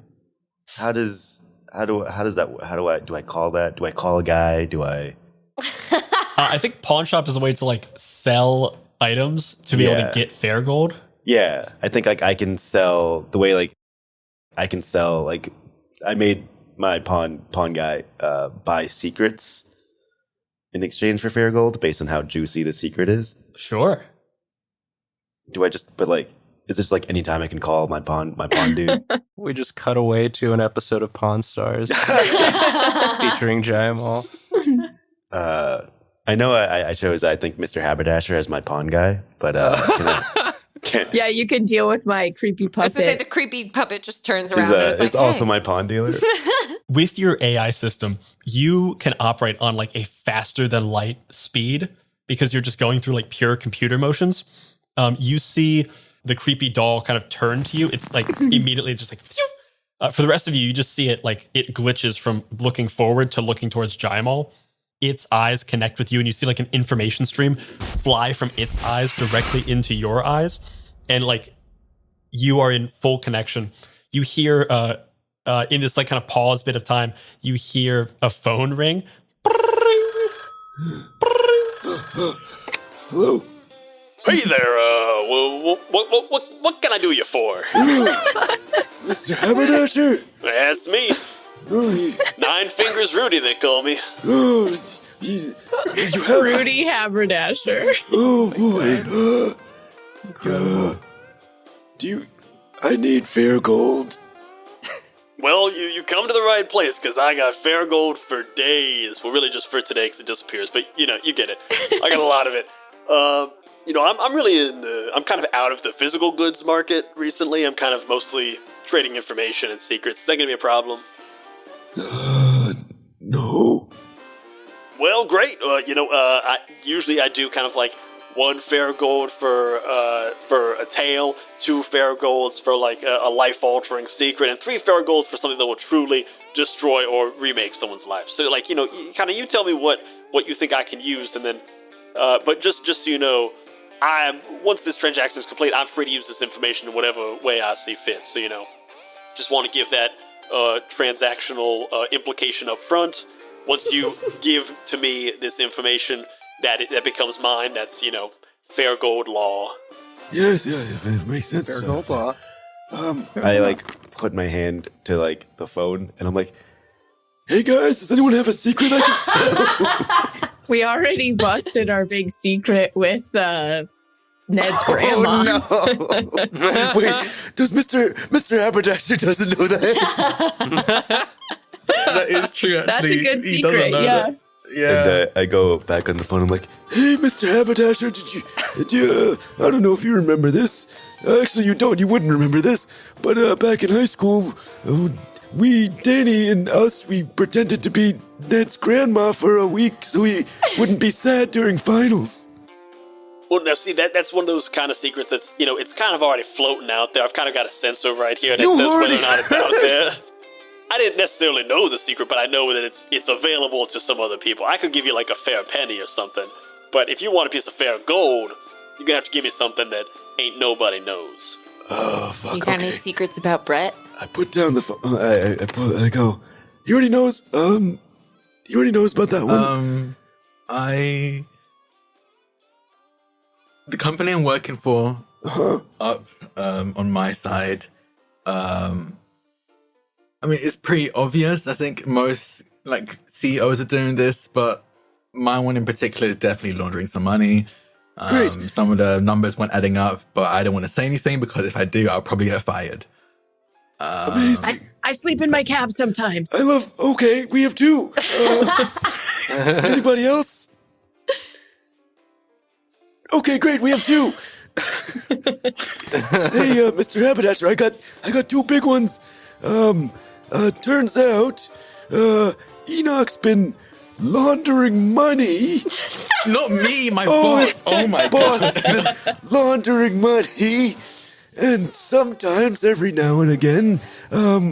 How do I call that? Do I call a guy? Do I? I think pawn shop is a way to like sell items to be able to get fair gold. Yeah, I think like I can sell the way like I can sell like I made my pawn guy buy secrets in exchange for fair gold based on how juicy the secret is. Sure. Do I just is this like any time I can call my pawn dude? We just cut away to an episode of Pawn Stars featuring Jaimal. I know I chose I think Mr. Haberdasher as my pawn guy, but can't. Yeah, you can deal with my creepy I was puppet. gonna say the creepy puppet just turns around. and Is like, also hey. my pawn dealer. With your AI system, you can operate on like a faster than light speed because you're just going through like pure computer motions. You see the creepy doll kind of turn to you. It's like immediately just like, for the rest of you, you just see it like it glitches from looking forward to looking towards Jaimal. Its eyes connect with you and you see like an information stream fly from its eyes directly into your eyes. And like you are in full connection. You hear, in this like kind of pause bit of time, you hear a phone ring. Hello. Hey there, what can I do you for? Mr. Haberdasher. That's me. Nine Fingers Rudy, they call me. Oh, you have Rudy Haberdasher. Oh boy. I need fair gold. Well, you come to the right place, because I got fair gold for days. Well, really just for today, because it disappears, but, you get it. I got a lot of it. I'm really I'm kind of out of the physical goods market recently. I'm kind of mostly trading information and secrets. Is that going to be a problem? No. Well, great. I usually do kind of like 1 fair gold for a tale, 2 fair golds for like a life-altering secret, and 3 fair golds for something that will truly destroy or remake someone's life. So, like, you tell me what you think I can use, and then, but just so you know, once this transaction is complete, I'm free to use this information in whatever way I see fit. So, just want to give that transactional implication up front. Once you give to me this information, that becomes mine. That's, fair gold law. Yes, it makes sense. Fair gold law. I like put my hand to like the phone, and I'm like, "Hey guys, does anyone have a secret I can sell?" We already busted our big secret with Ned's grandma. Oh no! Wait, does Mr. Haberdasher doesn't know that? That is true, That's actually. a good He doesn't secret, know yeah. that. Yeah. And I go back on the phone. I'm like, "Hey, Mr. Haberdasher, did you? I don't know if you remember this. Actually, you don't. You wouldn't remember this. But back in high school, Danny and us, we pretended to be Ned's grandma for a week so he wouldn't be sad during finals." Well, now see, that's one of those kind of secrets that's, it's kind of already floating out there. I've kind of got a sensor right here that You says whether already or not it's out there. I didn't necessarily know the secret, but I know that it's available to some other people. I could give you like a fair penny or something, but if you want a piece of fair gold, you're gonna have to give me something that ain't nobody knows. Oh fuck! You got Okay. any secrets about Brett? I put down the phone. I go. He already knows. He already knows about that one. The company I'm working for Uh-huh. up on my side, I mean, it's pretty obvious. I think most like CEOs are doing this, but my one in particular is definitely laundering some money. Great. Some of the numbers weren't adding up, but I don't want to say anything because if I do, I'll probably get fired. Amazing. I sleep in my cab sometimes. I love. Okay, we have 2. Anybody else? Okay, great. We have 2. Hey, Mr. Haberdasher, I got 2 big ones. Turns out, Enoch's been laundering money. Not me, my boss. Oh my boss has been laundering money. And sometimes, every now and again, Viper's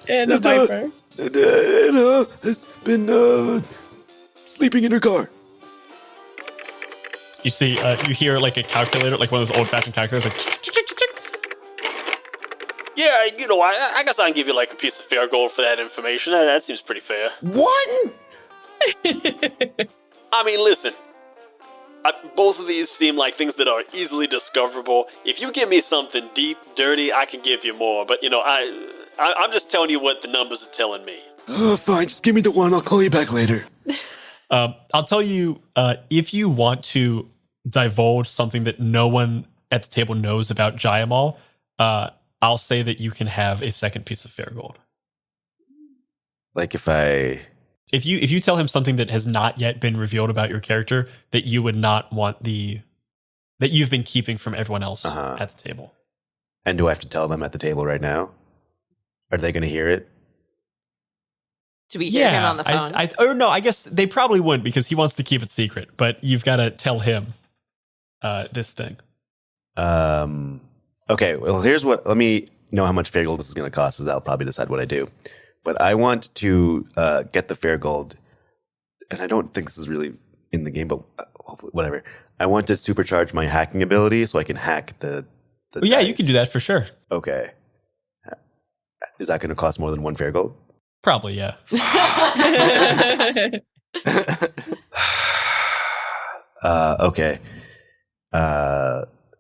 Anna Viper. Anna has been sleeping in her car. You see, you hear like a calculator, like one of those old-fashioned calculators, like Yeah, I guess I can give you like a piece of fair gold for that information. That seems pretty fair. What? I mean, listen. Both of these seem like things that are easily discoverable. If you give me something deep, dirty, I can give you more. But, I'm just telling you what the numbers are telling me. Oh, fine. Just give me the one. I'll call you back later. I'll tell you, if you want to divulge something that no one at the table knows about Jayamal, I'll say that you can have a second piece of fair gold. Like if you tell him something that has not yet been revealed about your character that you would not want that you've been keeping from everyone else at the table. And do I have to tell them at the table right now? Are they going to hear it? Do we hear him on the phone? I guess they probably wouldn't because he wants to keep it secret, but you've got to tell him this thing. Okay, well, let me know how much fair gold this is going to cost, so that'll probably decide what I do. But I want to get the fair gold, and I don't think this is really in the game, but hopefully, whatever. I want to supercharge my hacking ability so I can hack the Well, yeah, dice. you can do that for sure. Okay. Is that going to cost more than 1 fair gold? Probably, yeah. Okay.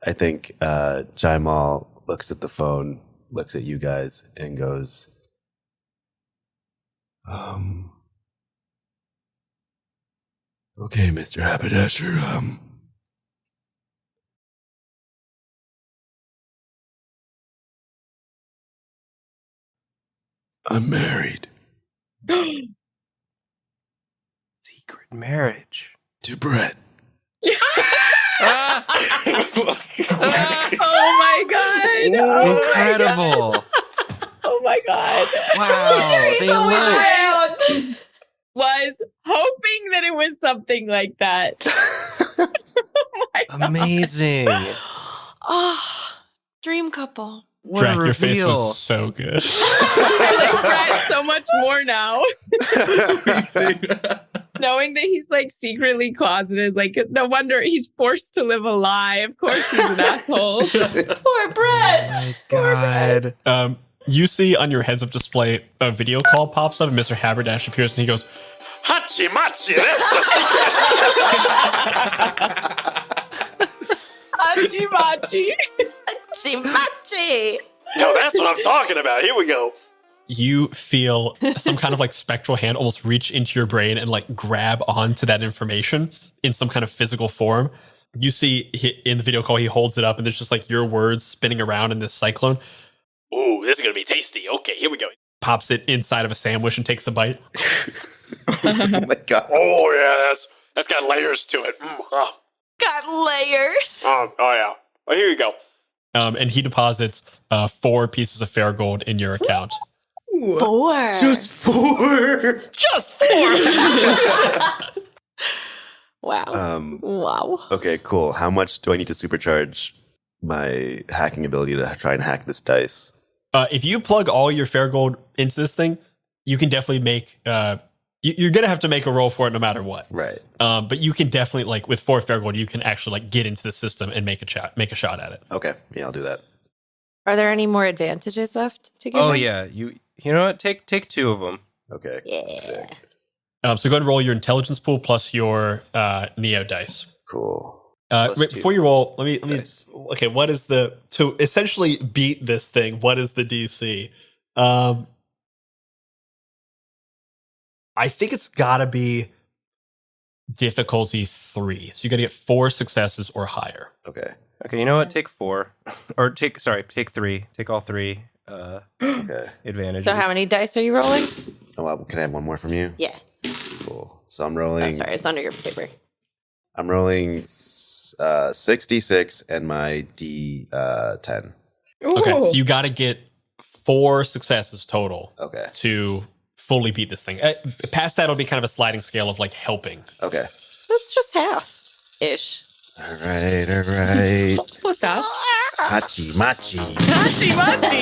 I think Jaimal looks at the phone, looks at you guys, and goes, okay, Mr. Haberdasher, I'm married Secret marriage. to Brett. Oh my god! Incredible. Oh my god! Wow. They eloped. Was hoping that it was something like that. Oh my God. Amazing. Oh, dream couple. What Drac, a your face reveal. was so good. I like Brett so much more now. Knowing that he's like secretly closeted, like no wonder he's forced to live a lie. Of course he's an asshole. Poor Brett. My God. You see on your heads-up display a video call pops up, and Mr. Haberdash appears, and he goes, Hachi machi, that's the Hachi machi. Chimachi. No, that's what I'm talking about. Here we go. you feel some kind of like spectral hand almost reach into your brain and like grab onto that information in some kind of physical form. You see in the video call, he holds it up, and there's just like your words spinning around in this cyclone. Ooh, this is gonna be tasty. Okay, here we go. Pops it inside of a sandwich and takes a bite. Oh my god. Oh yeah, that's got layers to it. Got layers. Oh yeah. Well, here you go. And he deposits 4 pieces of fair gold in your account. 4. Just 4. Just 4. Wow. Wow. Okay, cool. How much do I need to supercharge my hacking ability to try and hack this dice? If you plug all your fair gold into this thing, you can definitely make. You're gonna have to make a roll for it no matter what. Right. But you can definitely like with 4 fair gold, you can actually like get into the system and make a shot at it. Okay. Yeah, I'll do that. Are there any more advantages left to give Oh him? yeah, you know what? Take 2 of them. Okay. Yeah. Sick. So go ahead and roll your intelligence pool plus your Neo dice. Cool. Plus Wait, 2. before you roll, let me. Nice. Okay, what is the to essentially beat this thing? What is the DC? I think it's got to be difficulty 3. So you got to get 4 successes or higher. Okay. Okay, you know what? Take 4, or take 3. Take all 3 Okay. advantages. So how many dice are you rolling? Oh, wow. Can I have one more from you? Yeah. Cool. So I'm Oh, rolling. sorry, it's under your paper. I'm rolling 6d6 and my d10. Okay, Ooh. so you got to get 4 successes total Okay. to fully beat this thing. Past that, it'll be kind of a sliding scale of like helping. Okay. That's just half ish. All right. What's that? Hachi machi. Hachi machi.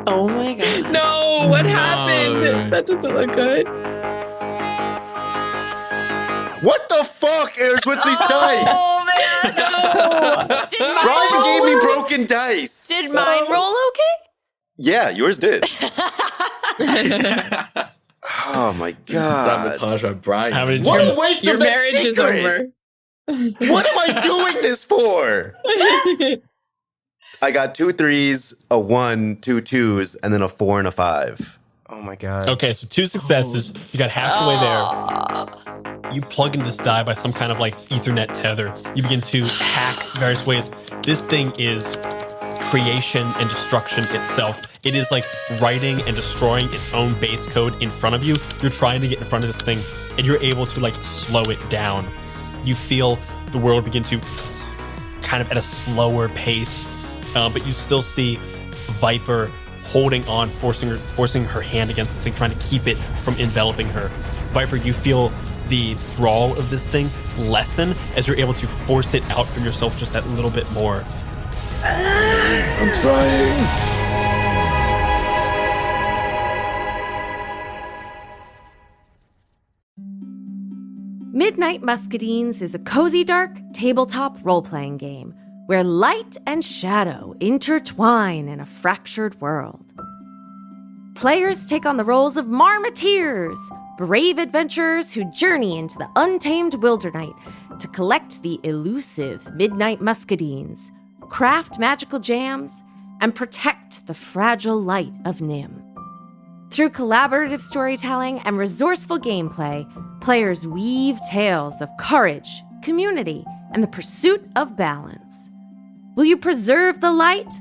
Oh my god. No, what happened? That doesn't look good. What the fuck is with these dice? Oh man. No. Did mine Brian gave me roll? broken dice. Did mine roll okay? Yeah, yours did. Oh my god. Sabotage by Brian. How many- What a waste Your of that marriage is secret. over. What am I doing this for? I got 2 3s, a 1, 2 2s, and then a 4 and a 5. Oh my god. Okay, so 2 successes. You got half the way there. You plug into this die by some kind of like Ethernet tether. You begin to hack various ways. This thing is creation and destruction itself. It is like writing and destroying its own base code in front of you. You're trying to get in front of this thing, and you're able to like slow it down. You feel the world begin to kind of at a slower pace, but you still see Viper holding on, forcing her hand against this thing, trying to keep it from enveloping her. Viper, you feel the thrall of this thing lessen as you're able to force it out from yourself just that little bit more. I'm trying. Midnight Muscadines is a cozy, dark tabletop role-playing game where light and shadow intertwine in a fractured world. Players take on the roles of Marmoteers, brave adventurers who journey into the untamed Wildernight to collect the elusive Midnight Muscadines, craft magical jams, and protect the fragile light of Nim. Through collaborative storytelling and resourceful gameplay, players weave tales of courage, community, and the pursuit of balance. Will you preserve the light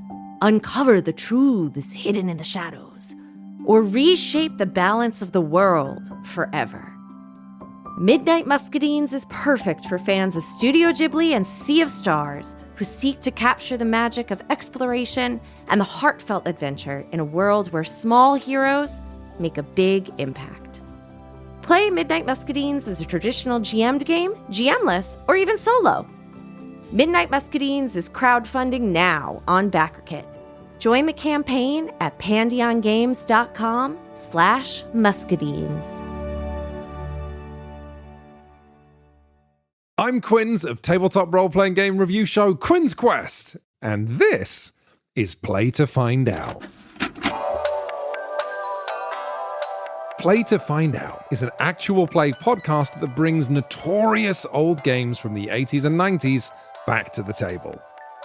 uncover the truths hidden in the shadows, or reshape the balance of the world forever. Midnight Muscadines is perfect for fans of Studio Ghibli and Sea of Stars who seek to capture the magic of exploration and the heartfelt adventure in a world where small heroes make a big impact. Play Midnight Muscadines as a traditional GM'd game, GMless, or even solo. Midnight Muscadines is crowdfunding now on BackerKit. Join the campaign at pandeongames.com/muscadines. I'm Quinns of tabletop role-playing game review show Quinn's Quest, and this is Play to Find Out. Play to Find Out is an actual play podcast that brings notorious old games from the 80s and 90s back to the table.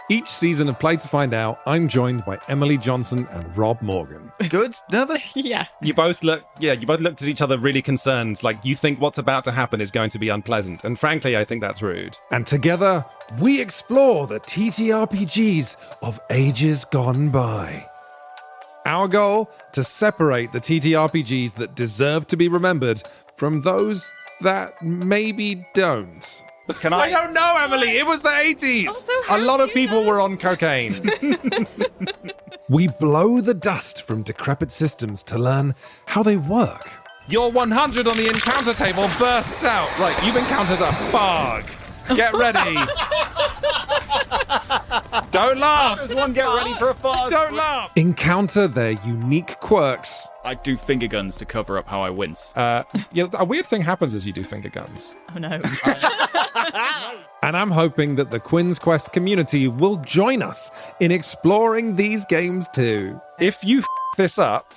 Each season of Play to Find Out, I'm joined by Emily Johnson and Rob Morgan. Good? Nervous? Yeah. You both looked at each other really concerned, like you think what's about to happen is going to be unpleasant. And frankly, I think that's rude. And together, we explore the TTRPGs of ages gone by. Our goal, to separate the TTRPGs that deserve to be remembered from those that maybe don't. I don't know, Emily. It was the 80s. Also, a lot of people were on cocaine. We blow the dust from decrepit systems to learn how they work. Your 100 on the encounter table bursts out. Right, you've encountered a fog. Get ready. Don't laugh. Does one get ready for a fog? Don't laugh. Encounter their unique quirks. I do finger guns to cover up how I wince. A weird thing happens as you do finger guns. Oh no. And I'm hoping that the Quinn's Quest community will join us in exploring these games too. If you this up,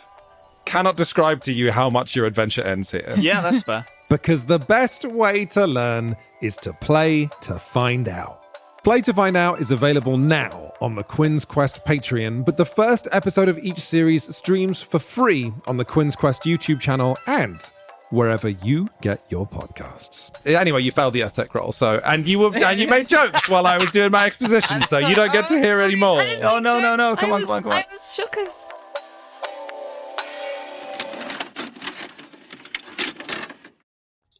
cannot describe to you how much your adventure ends here. Yeah, that's fair. Because the best way to learn is to play to find out. Play to Find Out is available now on the Quinn's Quest Patreon, but the first episode of each series streams for free on the Quinn's Quest YouTube channel and wherever you get your podcasts. Anyway, you failed the Earth Tech roll, and you made jokes while I was doing my exposition, so you don't get to hear any more. Oh, no. Come on. I was shook.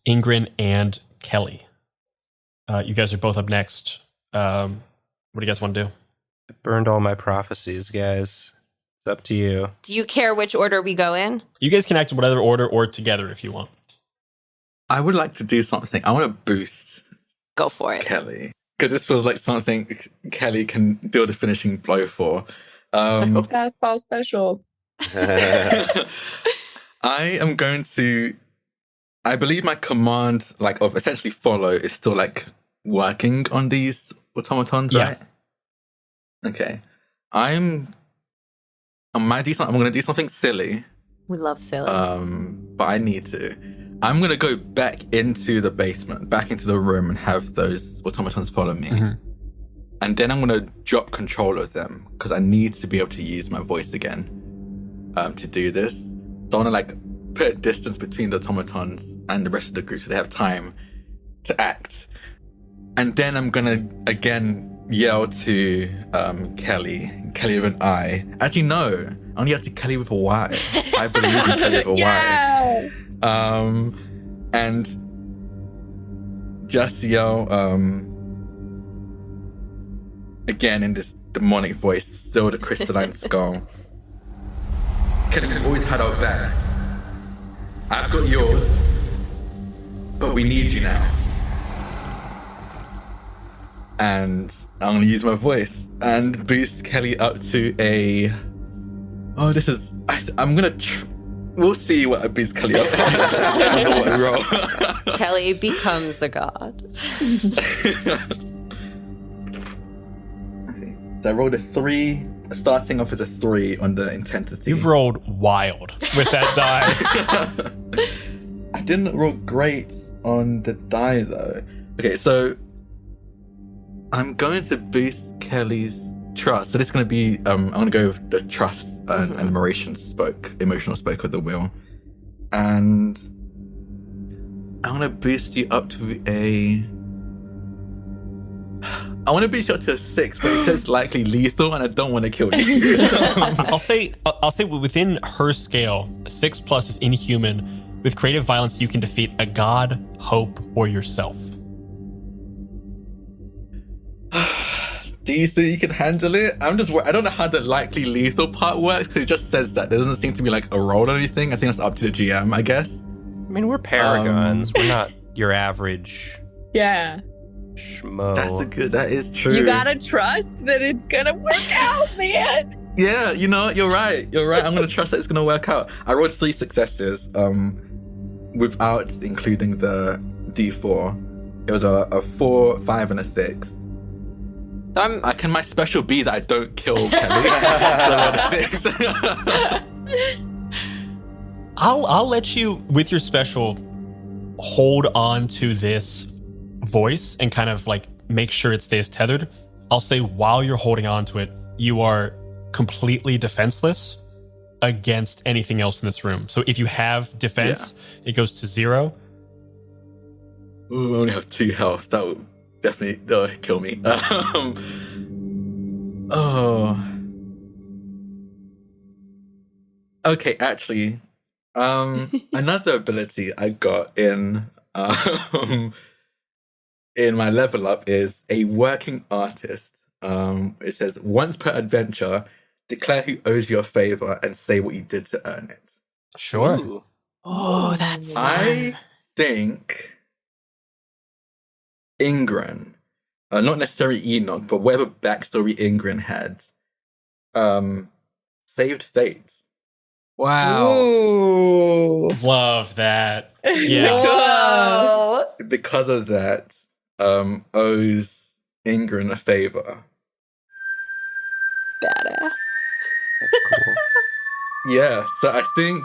Ingrid and Kelly. You guys are both up next. What do you guys want to do? I burned all my prophecies, guys. It's up to you. Do you care which order we go in? You guys can act in whatever order or together if you want. I would like to do something. I want to boost Go for it. Kelly. Because this feels like something Kelly can do the finishing blow for. Fastball special. I am going to... I believe my command, of essentially follow, is still, working on these automatons, right? Okay. I'm going to do something silly. We love silly. But I need to. I'm going to go back into the basement, back into the room, and have those automatons follow me. Mm-hmm. And then I'm going to drop control of them, because I need to be able to use my voice again to do this. So I want to, put a distance between the automatons and the rest of the group so they have time to act. And then I'm going to, again, yell to Kelly with an I. Actually, no. I only have to Kelly with a Y. I believe in Kelly with a Y. And just yell, again in this demonic voice, still the crystalline skull. Kelly, we've always had our back. I've got yours, but we need you now. And I'm going to use my voice and boost Kelly up to a... Oh, this is... I'm going to... We'll see what I boost Kelly up to. I don't know what I roll. Kelly becomes a god. Okay. So I rolled a 3, starting off as a 3 on the intensity. You've rolled wild with that die. I didn't roll great on the die, though. Okay, so... I'm going to boost Kelly's trust. So this is going to be, I'm going to go with the trust and emotional spoke of the will. And I'm going to boost you up to I want to beat you up to a 6, but it says likely lethal, and I don't want to kill you. I'll say within her scale, 6+ is inhuman. With creative violence, you can defeat a god, hope, or yourself. Do you think you can handle it? I don't know how the likely lethal part works, because it just says that. There doesn't seem to be like a roll or anything. I think that's up to the GM, I guess. I mean, we're paragons. We're not your average Yeah. schmo. That is true. You gotta trust that it's gonna work out, man. Yeah, you know, you're right. I'm gonna trust that it's gonna work out. I rolled 3 successes, without including the D4. It was a 4, 5, and a 6. Can my special be that I don't kill Kelly? So I rolled a 6. I'll let you, with your special, hold on to this voice and kind of like make sure it stays tethered. I'll say while you're holding on to it, you are completely defenseless against anything else in this room. So if you have defense, it goes to 0. Ooh, I only have 2 health. That would definitely kill me. Okay, actually, another ability I got in my level up is a working artist. It says, once per adventure, declare who owes you a favor and say what you did to earn it. Sure. Ooh. Oh, that's fun. I think Ingrid, not necessarily Enoch, but whatever backstory Ingrid had, saved Fate. Wow. Ooh. Love that. Yeah. Whoa. Because of that, owes Ingrid a favor. Badass. That's cool. Yeah, so I think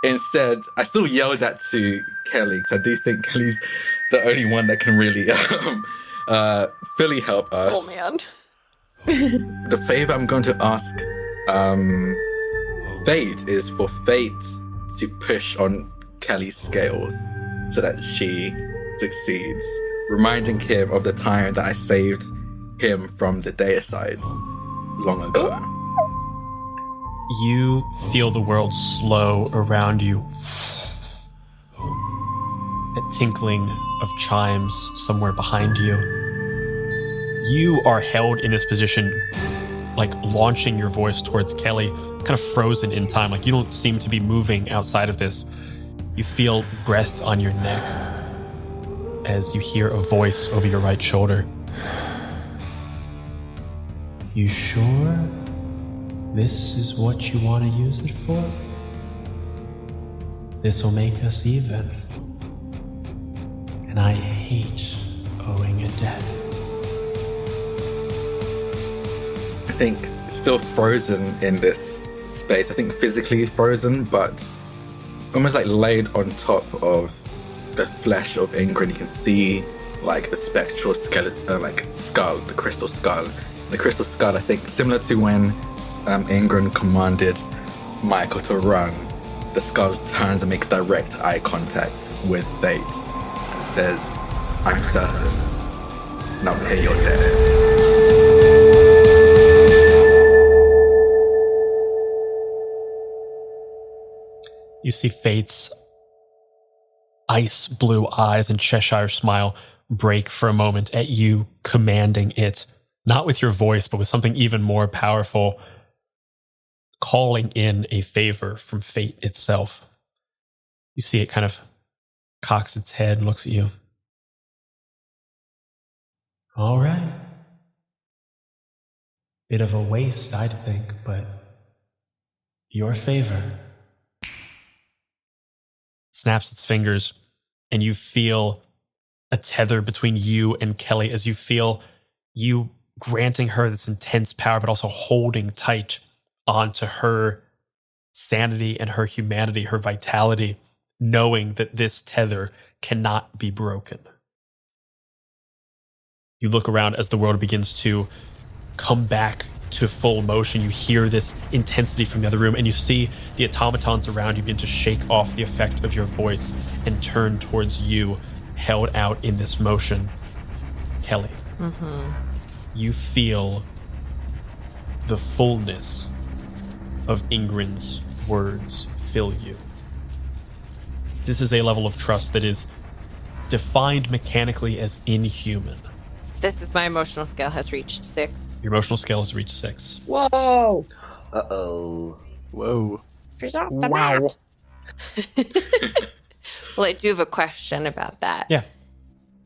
instead, I still yelled that to Kelly, because I do think Kelly's the only one that can really fully help us. Oh, man. The favor I'm going to ask Fate is for Fate to push on Kelly's scales so that she succeeds, reminding him of the time that I saved him from the Deicides long ago. You feel the world slow around you. That tinkling of chimes somewhere behind you. You are held in this position, like launching your voice towards Kelly, kind of frozen in time. Like you don't seem to be moving outside of this. You feel breath on your neck as you hear a voice over your right shoulder. You sure this is what you want to use it for? This will make us even. And I hate owing a debt. I think still frozen in this space. I think physically frozen, but almost like laid on top of the flesh of Ingrid. You can see like the spectral skeleton, like skull, the crystal skull. The crystal skull, I think, similar to when Ingrid commanded Michael to run, the skull turns and makes direct eye contact with Fate and says, I'm certain. Now pay your debt. You see Fate's ice blue eyes and Cheshire smile break for a moment at you commanding it, not with your voice, but with something even more powerful, calling in a favor from Fate itself. You see it kind of cocks its head and looks at you. All right. Bit of a waste, I'd think, but your favor. Snaps its fingers, and you feel a tether between you and Kelly as you feel you granting her this intense power, but also holding tight onto her sanity and her humanity, her vitality, knowing that this tether cannot be broken. You look around as the world begins to come back to full motion. You hear this intensity from the other room, and you see the automatons around you begin to shake off the effect of your voice and turn towards you, held out in this motion. Kelly. you feel the fullness of Ingrin's words fill you. This is a level of trust that is defined mechanically as inhuman. This is my emotional scale has reached 6. Your emotional scale has reached 6. Whoa. Uh-oh. Whoa. She's off the map. Well, I do have a question about that. Yeah.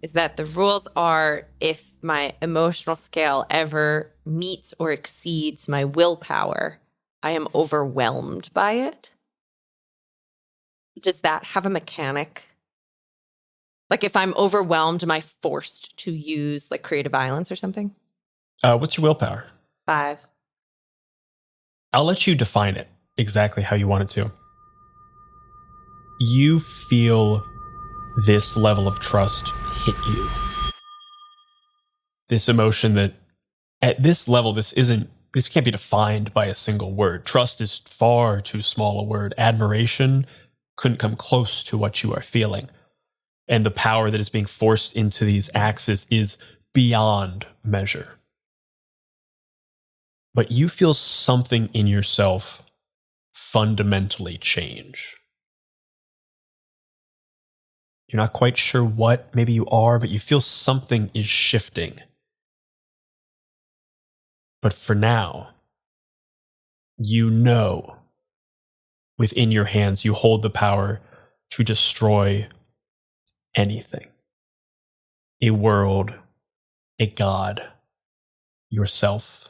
Is that the rules are if my emotional scale ever meets or exceeds my willpower, I am overwhelmed by it? Does that have a mechanic? Like if I'm overwhelmed, am I forced to use like creative violence or something? What's your willpower? 5. I'll let you define it exactly how you want it to. You feel this level of trust hit you. This emotion that at this level, this can't be defined by a single word. Trust is far too small a word. Admiration couldn't come close to what you are feeling. And the power that is being forced into these axes is beyond measure. But you feel something in yourself fundamentally change. You're not quite sure what, maybe you are, but you feel something is shifting. But for now, you know within your hands you hold the power to destroy anything. A world, a god, yourself.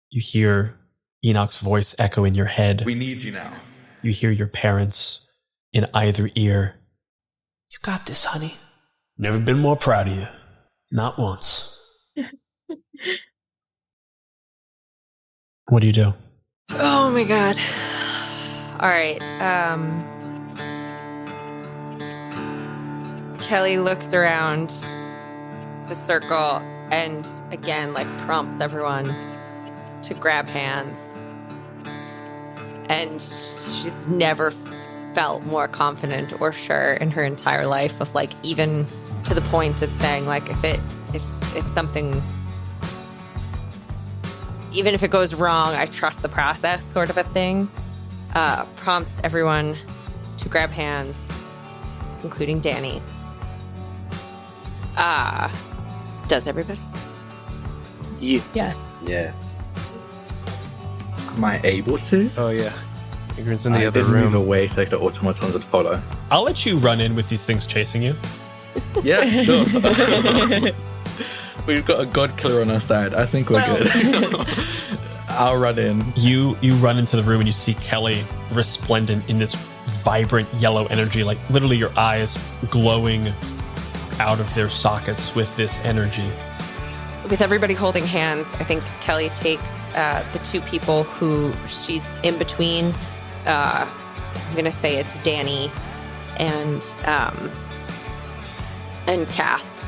You hear Enoch's voice echo in your head. We need you now. You hear your parents in either ear. You got this, honey. Never been more proud of you. Not once. What do you do? Oh my god. All right. Kelly looks around the circle and again like prompts everyone to grab hands. And she's never felt more confident or sure in her entire life of like even to the point of saying like if something, even if it goes wrong, I trust the process sort of a thing. Prompts everyone to grab hands, including Danny. Does everybody? Yeah. Yes. Yeah. Am I able to? Oh yeah. Ingrid's in the I other did room. move away so the automatons would follow. I'll let you run in with these things chasing you. Yeah, sure. We've got a god killer on our side. I think we're good. I'll run in. You run into the room and you see Kelly resplendent in this vibrant yellow energy, like literally your eyes glowing out of their sockets with this energy. With everybody holding hands, I think Kelly takes the two people who she's in between. I'm going to say it's Danny and Cass,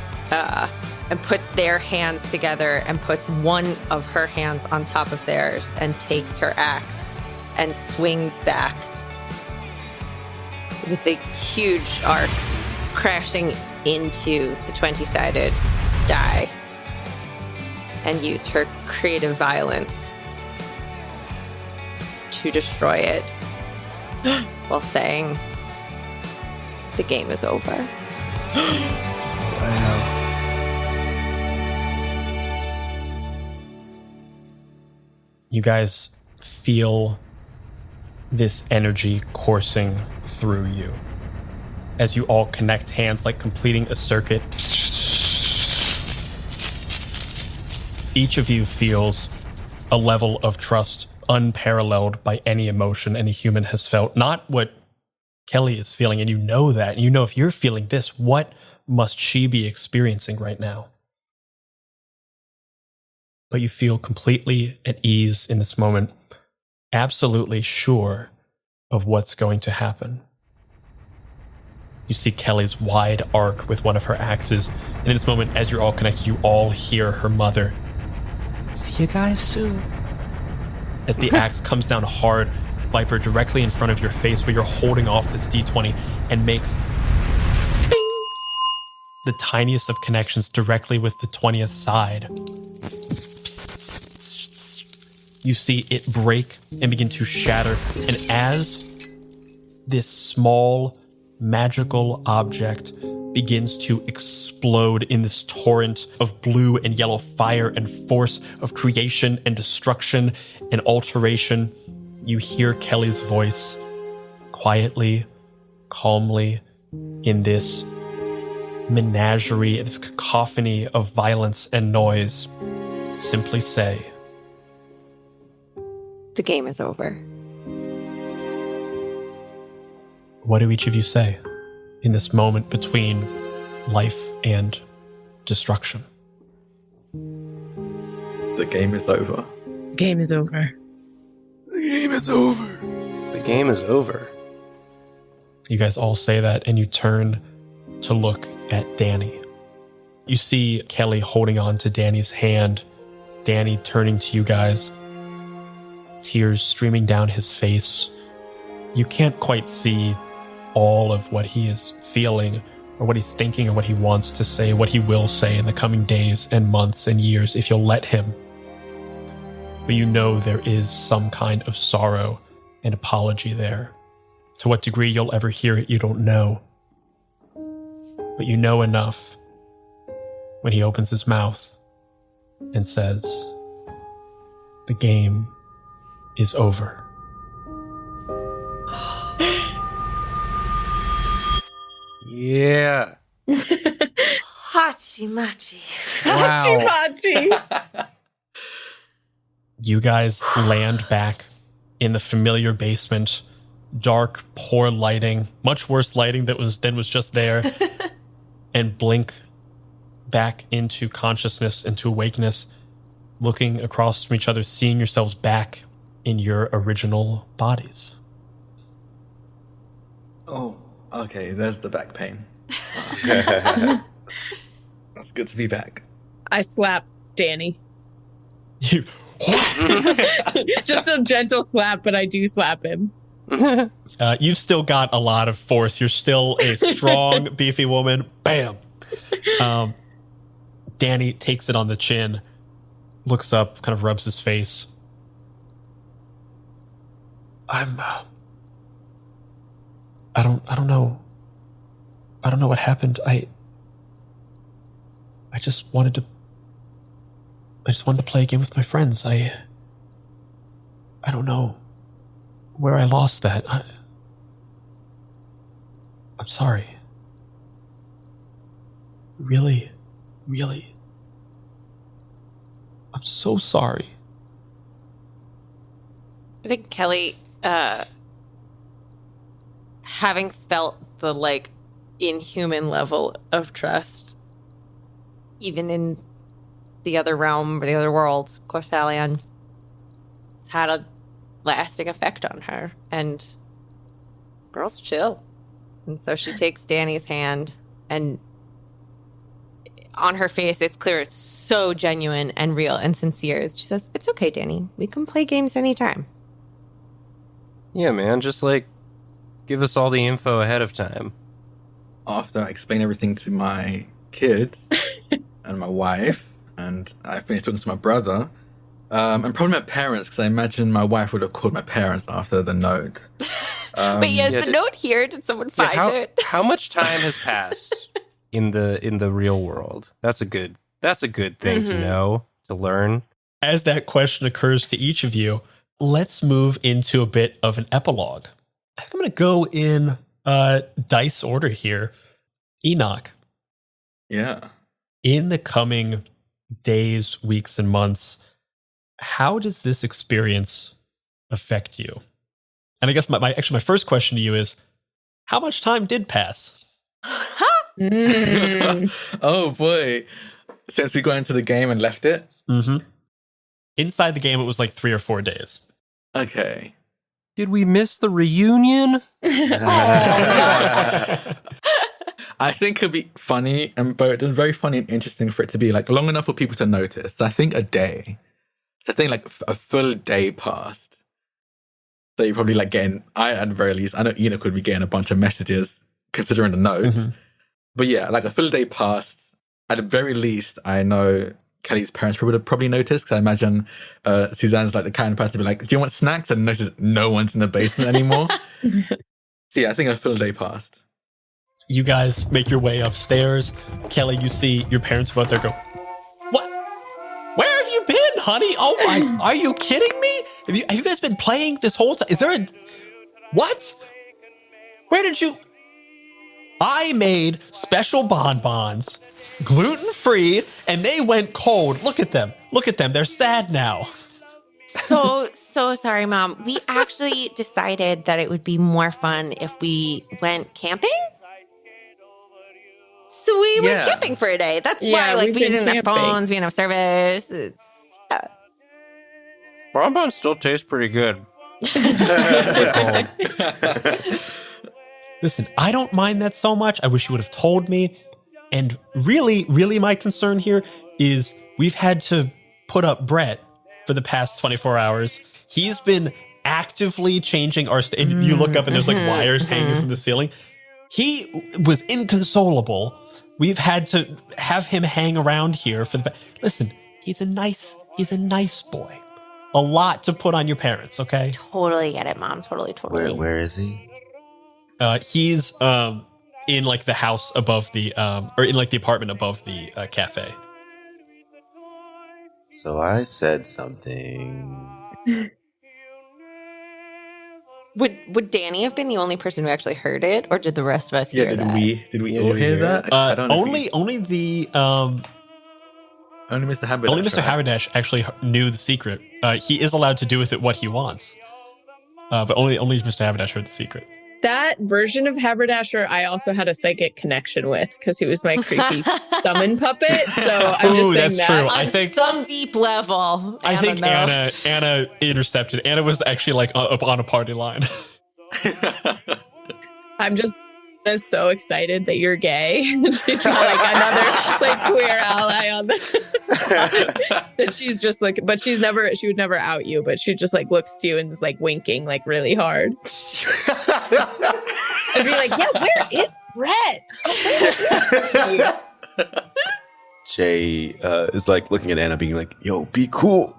and puts their hands together and puts one of her hands on top of theirs and takes her axe and swings back with a huge arc crashing into the 20-sided die and use her creative violence to destroy it while saying the game is over. Wow. You guys feel this energy coursing through you as you all connect hands like completing a circuit. Each of you feels a level of trust unparalleled by any emotion any human has felt. Not what Kelly is feeling, and you know that. And you know if you're feeling this, what must she be experiencing right now? But you feel completely at ease in this moment, absolutely sure of what's going to happen. You see Kelly's wide arc with one of her axes, and in this moment, as you're all connected, you all hear her mother. See you guys soon. As the axe comes down hard, Viper, directly in front of your face where you're holding off this D20 and makes the tiniest of connections directly with the 20th side. You see it break and begin to shatter. And as this small magical object begins to explode in this torrent of blue and yellow fire and force of creation and destruction and alteration, you hear Kelly's voice quietly, calmly, in this menagerie, this cacophony of violence and noise, simply say, The game is over. what do each of you say in this moment between life and destruction? The game is over. Game is over. The game is over. The game is over. You guys all say that, and you turn to look at Danny. You see Kelly holding on to Danny's hand, Danny turning to you guys, tears streaming down his face. You can't quite see all of what he is feeling or what he's thinking or what he wants to say, what he will say in the coming days and months and years if you'll let him. But you know there is some kind of sorrow and apology there. To what degree you'll ever hear it, you don't know. But you know enough when he opens his mouth and says, the game is over. Yeah. Hachi machi. Hachi-machi. You guys land back in the familiar basement. Dark, poor lighting, much worse lighting than was just there, and blink back into consciousness, into awakeness, looking across from each other, seeing yourselves back in your original bodies. Oh, okay, there's the back pain. That's good to be back. I slap Danny. You Just a gentle slap, but I do slap him. You've still got a lot of force. You're still a strong, beefy woman. Bam. Danny takes it on the chin, looks up, kind of rubs his face. I don't know. I don't know what happened. I just wanted to play a game with my friends. I don't know where I lost that. I'm sorry. Really, really. I'm so sorry. I think Kelly, having felt the inhuman level of trust, even in the other realm or the other worlds, Clorthalion, it's had a lasting effect on her. And girl's chill. And so she takes Danny's hand, and on her face, it's clear it's so genuine and real and sincere. She says, it's okay, Danny. We can play games anytime. Yeah, man, just give us all the info ahead of time. After I explain everything to my kids and my wife, and I finished talking to my brother, and probably my parents, because I imagine my wife would have called my parents after the note. Wait, is the note here? Did someone find it? How much time has passed in the real world? That's a good thing to know, to learn. As that question occurs to each of you, let's move into a bit of an epilogue. I think I'm going to go in dice order here. Enoch. Yeah. In the coming days, weeks, and months, how does this experience affect you? And I guess my first question to you is, how much time did pass? Oh boy. Since we got into the game and left it? Mm-hmm. Inside the game, it was 3 or 4 days. Okay. Did we miss the reunion? I think it'd be funny and very funny and interesting for it to be long enough for people to notice. So I think a day. So I think a full day passed. So you're probably getting, at the very least, I know Enoch would be getting a bunch of messages considering the note. Mm-hmm. But yeah, like a full day passed. At the very least, I know Kelly's parents would have probably noticed, because I imagine Suzanne's like the kind of person to be like, do you want snacks? And notice no one's in the basement anymore. So yeah, I think a full day passed. You guys make your way upstairs. Kelly, you see your parents both there go, what? Where have you been, honey? Oh my, are you kidding me? Have you guys been playing this whole time? Is there a, what? Where did you? I made special bonbons, gluten-free, and they went cold. Look at them. Look at them. They're sad now. So sorry, Mom. We actually decided that it would be more fun if we went camping. So we went camping for a day. That's why, like, we didn't have phones, we didn't have service. Bonbons still taste pretty good. Listen, I don't mind that so much. I wish you would have told me. And really, really my concern here is we've had to put up Brett for the past 24 hours. He's been actively changing our and you look up and there's like wires hanging from the ceiling. He was inconsolable. We've had to have him hang around here for the listen, he's a nice boy. A lot to put on your parents, okay? Totally get it, Mom. Totally. Where is he? He's in like the house above the or in like the apartment above the cafe. So I said something. Would Danny have been the only person who actually heard it, or did the rest of us hear that? Did we all hear that? I don't know. Only Mr. Haberdash. Only Mr. Haberdash actually knew the secret. He is allowed to do with it what he wants. But only Mr. Haberdash heard the secret. That version of Haberdasher, I also had a psychic connection with, because he was my creepy summon puppet. So I'm just saying that's that. true. On I think some deep level. I think knows. Anna intercepted. Anna was actually like up on a party line. I'm just so excited that you're gay. She's like another like queer ally on this. That she's just like, but she would never out you, but she just like looks to you and is like winking like really hard. I'd be like, yeah, where is Brett? Jay is like looking at Anna being like, yo, be cool.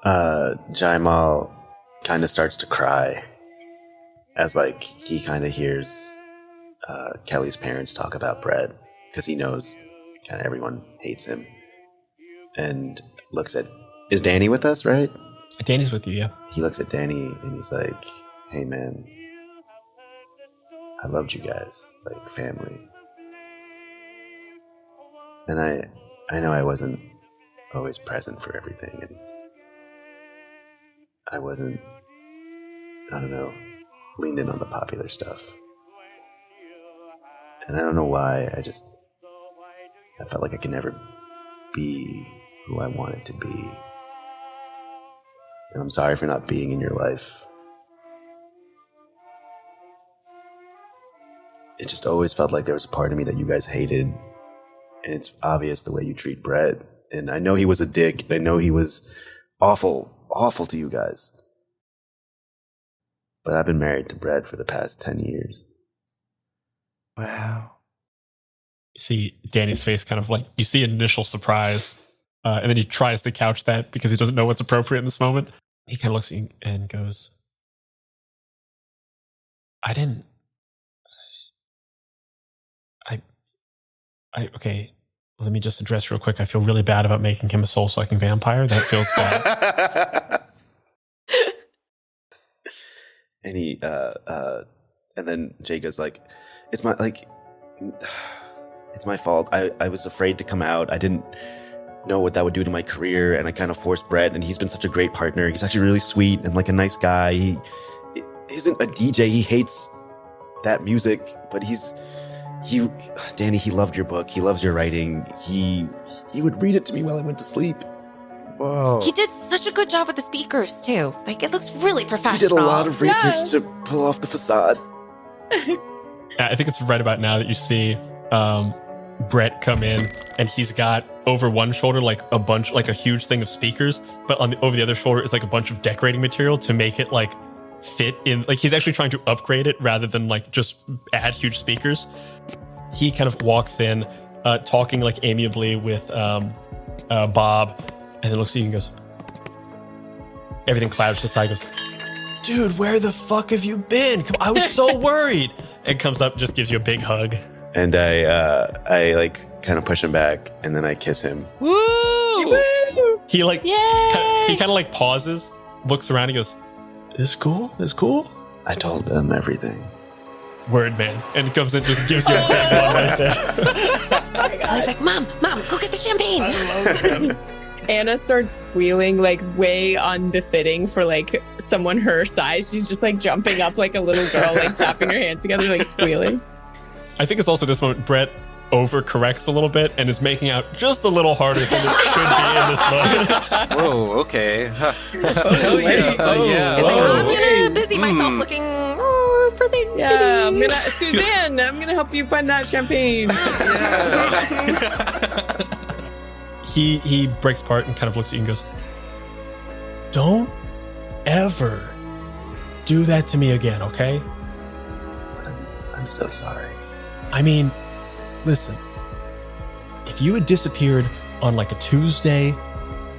Jaimal kind of starts to cry as like he kind of hears Kelly's parents talk about Brett, because he knows kind of everyone hates him, and looks at, is Danny with us, right? Danny's with you, yeah. He looks at Danny and he's like, hey man, I loved you guys like family, and I know I wasn't always present for everything, and I wasn't, I don't know, leaned in on the popular stuff. And I don't know why, I felt like I could never be who I wanted to be. And I'm sorry for not being in your life. It just always felt like there was a part of me that you guys hated. And it's obvious the way you treat Brett. And I know he was a dick. I know he was awful to you guys. But I've been married to Brett for the past 10 years. Wow. You see Danny's face kind of like, you see an initial surprise, and then he tries to couch that because he doesn't know what's appropriate in this moment. He kind of looks at you and goes, okay, let me just address real quick. I feel really bad about making him a soul-sucking vampire. That feels bad. And he, and then Jay goes like, it's my fault. I was afraid to come out. I didn't know what that would do to my career, and I kind of forced Brett, and he's been such a great partner. He's actually really sweet and like a nice guy. He isn't a DJ. He hates that music, but Danny, he loved your book. He loves your writing. He would read it to me while I went to sleep. Whoa. He did such a good job with the speakers too. Like, it looks really professional. He did a lot of research to pull off the facade. I think it's right about now that you see Brett come in, and he's got over one shoulder like a huge thing of speakers, but over the other shoulder is like a bunch of decorating material to make it like fit in. Like, he's actually trying to upgrade it rather than like just add huge speakers. he kind of walks in, talking like amiably with Bob, and then looks at you and goes, everything clatters to the side, goes, dude, where the fuck have you been? I was so worried. And comes up, just gives you a big hug. And I like kind of push him back, and then I kiss him. Woo! He like, Yay! he kind of like pauses, looks around, he goes, "This cool? This cool?" I told them everything. Word, man. And he comes in, just gives you a big one right there. Kelly's like, Mom, go get the champagne. Anna starts squealing like way unbefitting for like someone her size. She's just like jumping up like a little girl, like tapping her hands together, like squealing. I think it's also this moment Brett overcorrects a little bit and is making out just a little harder than it should be in this moment. Whoa, okay. Huh. Hell yeah. Oh, yeah. He's like, I'm gonna busy myself looking for things. Yeah, Suzanne, I'm gonna help you find that champagne. He breaks apart and kind of looks at you and goes, don't ever do that to me again, okay? I'm so sorry. I mean, listen, if you had disappeared on like a Tuesday,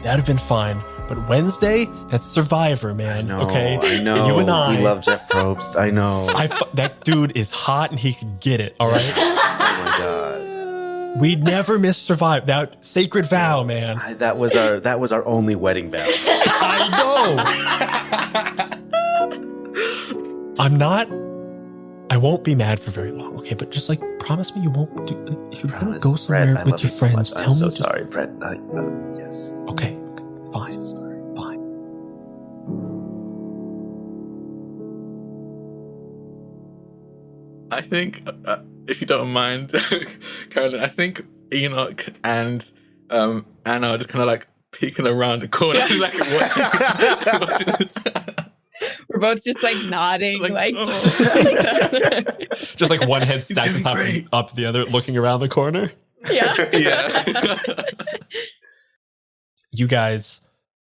that'd have been fine. But Wednesday, that's Survivor, man. Okay, I know. You and I, We love Jeff Probst. I know. That dude is hot and he can get it. All right. Oh my god. We'd never miss Survive. That sacred vow, man. That was our only wedding vow. I know. I won't be mad for very long, okay? But just like promise me you won't do. If you're gonna go somewhere Brett, with your friends, so tell I'm me. so sorry, Brett. Yes. Okay, fine. I'm so sorry. Fine. I think, if you don't mind, Carolyn, I think Enoch and Anna are just kind of like peeking around the corner, like watching. We're both just like nodding, like Just like one head stacked on top and up the other, looking around the corner. yeah. You guys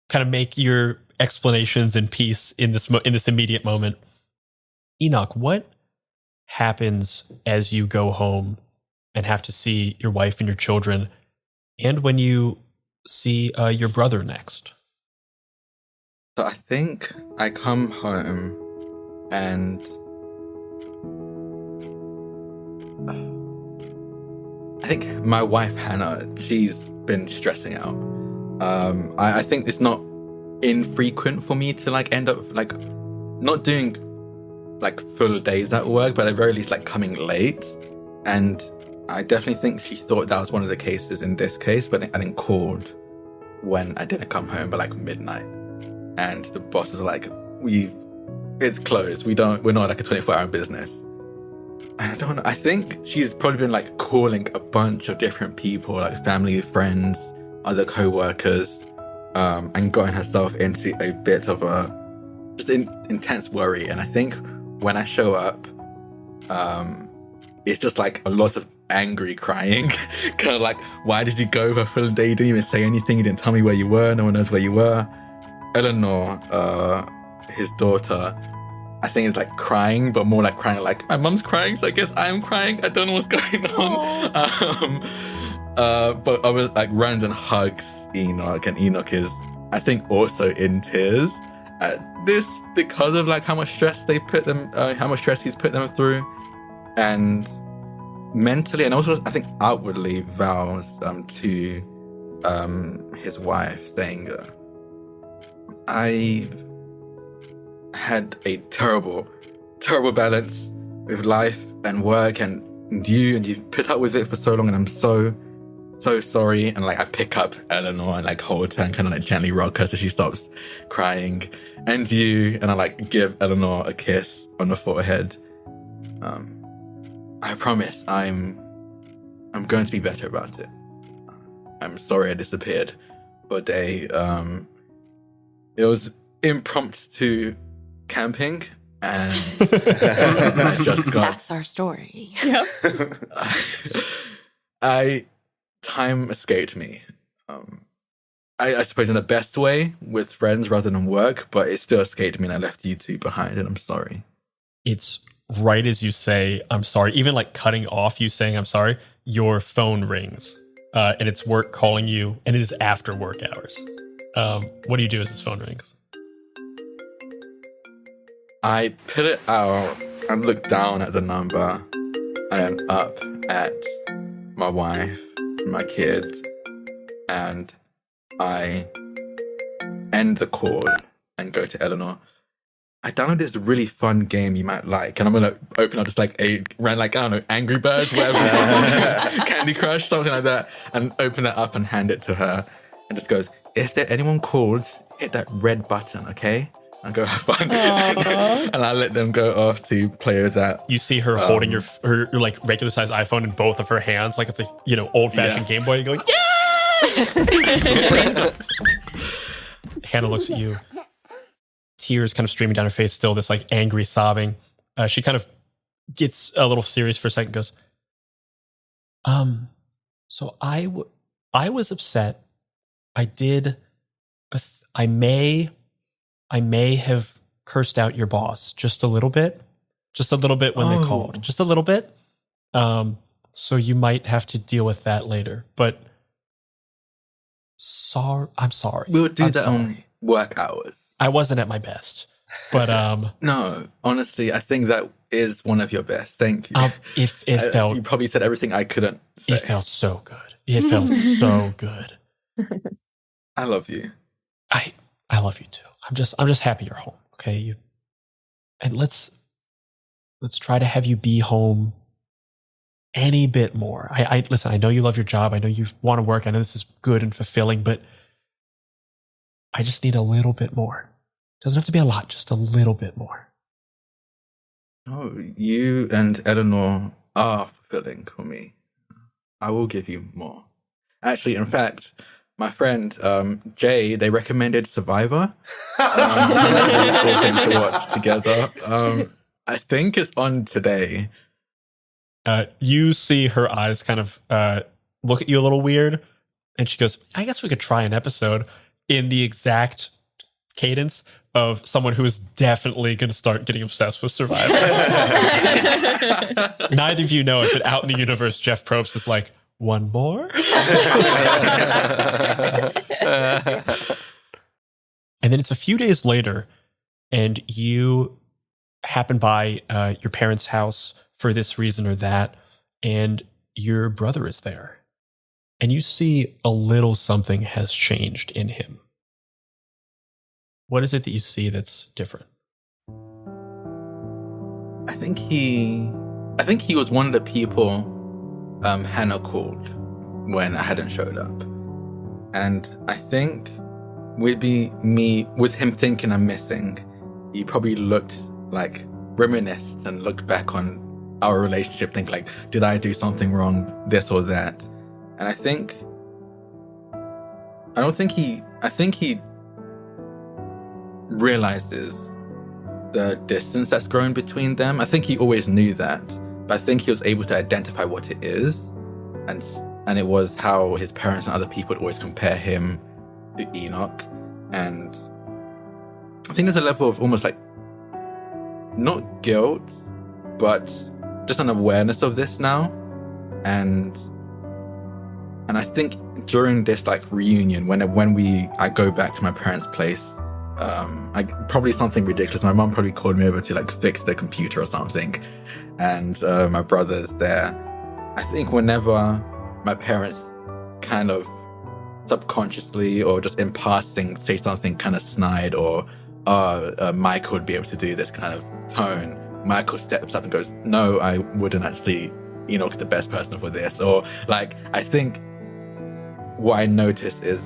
kind of make your explanations in peace in this immediate moment. Enoch, what happens as you go home and have to see your wife and your children, and when you see your brother next? So I think I come home and I think my wife Hannah, she's been stressing out. I think it's not infrequent for me to like end up like not doing like full days at work, but at the very least like coming late. And I definitely think she thought that was one of the cases in this case, but I then called when I didn't come home by like midnight. And the boss was like, it's closed. We're not like a 24-hour business. And I don't know. I think she's probably been like calling a bunch of different people, like family, friends, other co-workers, and gotten herself into a bit of a just intense worry. And I think when I show up, it's just like a lot of angry crying. Kind of like, why did you go for a full day? You didn't even say anything. You didn't tell me where you were. No one knows where you were. Eleanor, his daughter, I think is like crying, but more like crying like, my mom's crying, so I guess I'm crying. I don't know what's going on. But I was like runs and hugs Enoch, and Enoch is, I think, also in tears at this because of like how much stress he's put them through, and mentally and also I think outwardly vows to his wife, saying, I've had a terrible balance with life and work and you've put up with it for so long, and I'm so sorry. And like I pick up Eleanor and like hold her and kind of like gently rock her so she stops crying. And I like give Eleanor a kiss on the forehead. I promise I'm going to be better about it. I'm sorry I disappeared for a day. It was impromptu camping, and I just got. That's our story. Yep. Time escaped me. I suppose in the best way with friends rather than work, but it still escaped me, and I left you two behind, and I'm sorry. It's right as you say I'm sorry, even like cutting off you saying I'm sorry, your phone rings, and it's work calling you, and it is after work hours. What do you do as this phone rings? I put it out and look down at the number and up at my wife, my kid, and I end the call and go to Eleanor. I downloaded this really fun game you might like, and I'm gonna open up just like I don't know, Angry Birds, whatever, Candy Crush, something like that, and open it up and hand it to her, and just goes, if anyone calls, hit that red button, okay? And go have fun. And I let them go off to play with that. You see her holding her like regular size iPhone in both of her hands, like it's a old fashioned Game Boy. You go, yeah. Hannah looks at you, tears kind of streaming down her face. Still, this like angry sobbing. She kind of gets a little serious for a second. Goes, so I was upset. I did. I may have cursed out your boss just a little bit when they called, just a little bit. So you might have to deal with that later, but I'm sorry. We'll do that on work hours. I wasn't at my best, but, no, honestly, I think that is one of your best. Thank you. It felt, you probably said everything I couldn't say. It felt so good. It felt so good. I love you. I love you too. I'm just happy you're home. Okay. And let's try to have you be home any bit more. I listen, I know you love your job. I know you want to work. I know this is good and fulfilling, but I just need a little bit more. Doesn't have to be a lot, just a little bit more. Oh, you and Eleanor are fulfilling for me. I will give you more. Actually, in fact, my friend Jay, they recommended Survivor. To watch together. I think it's on today. You see her eyes kind of look at you a little weird, and she goes, I guess we could try an episode, in the exact cadence of someone who is definitely going to start getting obsessed with Survivor. Neither of you know it, but out in the universe, Jeff Probst is like, one more? And then it's a few days later, and you happen by your parents' house for this reason or that, and your brother is there. And you see a little something has changed in him. What is it that you see that's different? I think he was one of the people Hannah called when I hadn't showed up. And I think with him thinking I'm missing, he probably reminisced and looked back on our relationship, think like, did I do something wrong, this or that? And I think he realizes the distance that's grown between them. I think he always knew that, but I think he was able to identify what it is, and it was how his parents and other people would always compare him to Enoch. And I think there's a level of almost like, not guilt, but just an awareness of this now. And I think during this reunion, when I go back to my parents' place, probably something ridiculous. My mom probably called me over to fix the computer or something, and my brother's there. I think whenever my parents kind of subconsciously or just in passing say something kind of snide or Michael would be able to do this kind of tone, Michael steps up and goes, no, I wouldn't actually, Enoch's the best person for this. Or I think what I notice is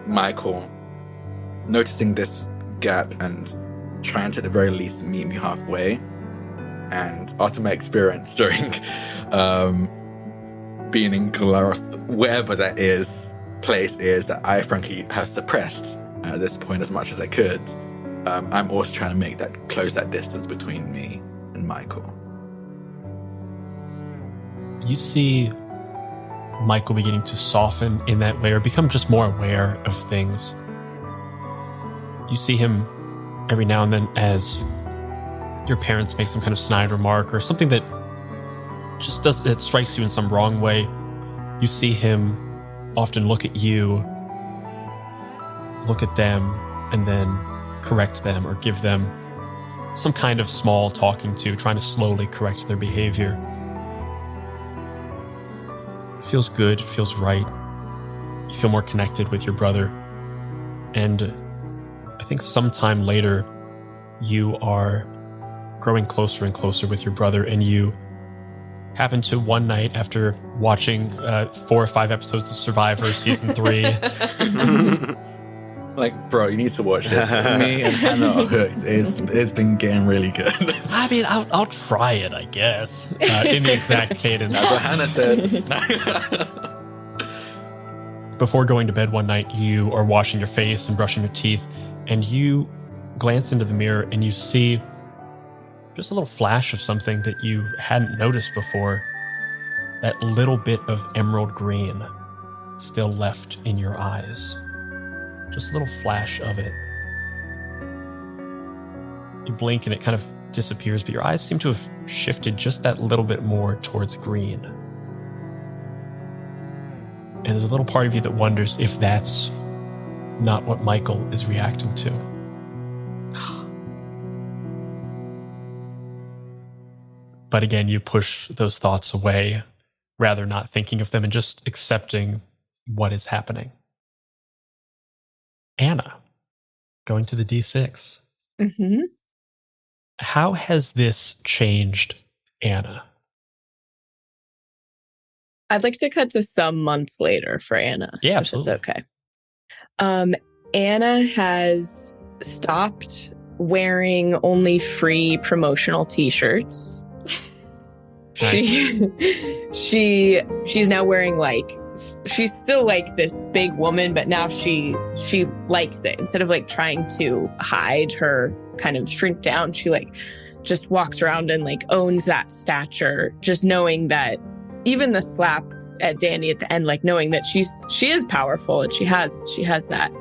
Michael noticing this gap and trying to at the very least meet me halfway. And after my experience during being in Galaroth, wherever that place is that I frankly have suppressed at this point as much as I could, I'm also trying to close that distance between me and Michael. You see Michael beginning to soften in that way, or become just more aware of things. You see him every now and then as your parents make some kind of snide remark or something that just that strikes you in some wrong way, you see him often look at you, look at them, and then correct them or give them some kind of small talking to, trying to slowly correct their behavior. It feels good, it feels right. You feel more connected with your brother. And I think sometime later, you are growing closer and closer with your brother, and you happen to one night after watching 4 or 5 episodes of Survivor season 3. Like, bro, you need to watch this. Me and Hannah are hooked. It's been getting really good. I mean, I'll try it, I guess, in the exact cadence. That's what Hannah said. Before going to bed one night, you are washing your face and brushing your teeth, and you glance into the mirror and you see just a little flash of something that you hadn't noticed before. That little bit of emerald green still left in your eyes. Just a little flash of it. You blink and it kind of disappears, but your eyes seem to have shifted just that little bit more towards green. And there's a little part of you that wonders if that's not what Michael is reacting to. But again, you push those thoughts away, rather not thinking of them and just accepting what is happening. Anna, going to the D6. Mm-hmm. How has this changed Anna? I'd like to cut to some months later for Anna. Yeah, absolutely. If it's okay. Anna has stopped wearing only free promotional t-shirts. Nice. She's now wearing she's still like this big woman, but now she likes it. Instead of trying to hide her kind of shrink down, she just walks around and owns that stature, just knowing that even the slap at Danny at the end, knowing that she is powerful and she has that.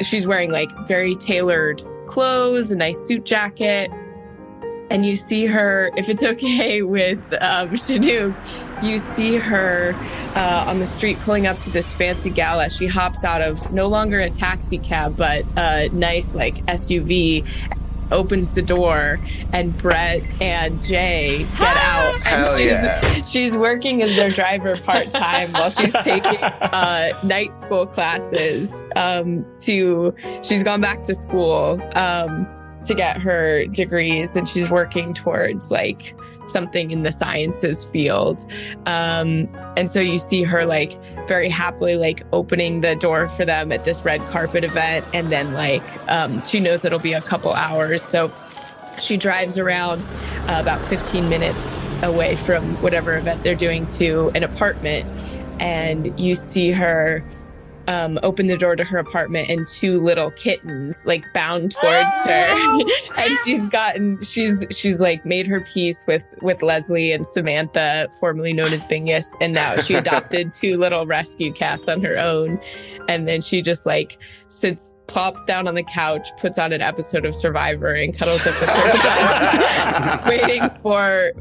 She's wearing very tailored clothes, a nice suit jacket. And you see her, if it's okay with Chinook, you see her on the street pulling up to this fancy gala. She hops out of no longer a taxi cab, but a nice SUV, opens the door, and Brett and Jay get out. And she's working as their driver part-time while she's taking night school classes. She's gone back to school to get her degrees, and she's working towards something in the sciences field. And so you see her very happily opening the door for them at this red carpet event. And then she knows it'll be a couple hours. So she drives around about 15 minutes away from whatever event they're doing to an apartment. And you see her open the door to her apartment, and two little kittens bound towards her. And she's made her peace with Leslie and Samantha, formerly known as Bingus, and now she adopted two little rescue cats on her own. And then she just plops down on the couch, puts on an episode of Survivor, and cuddles up with her cats, waiting for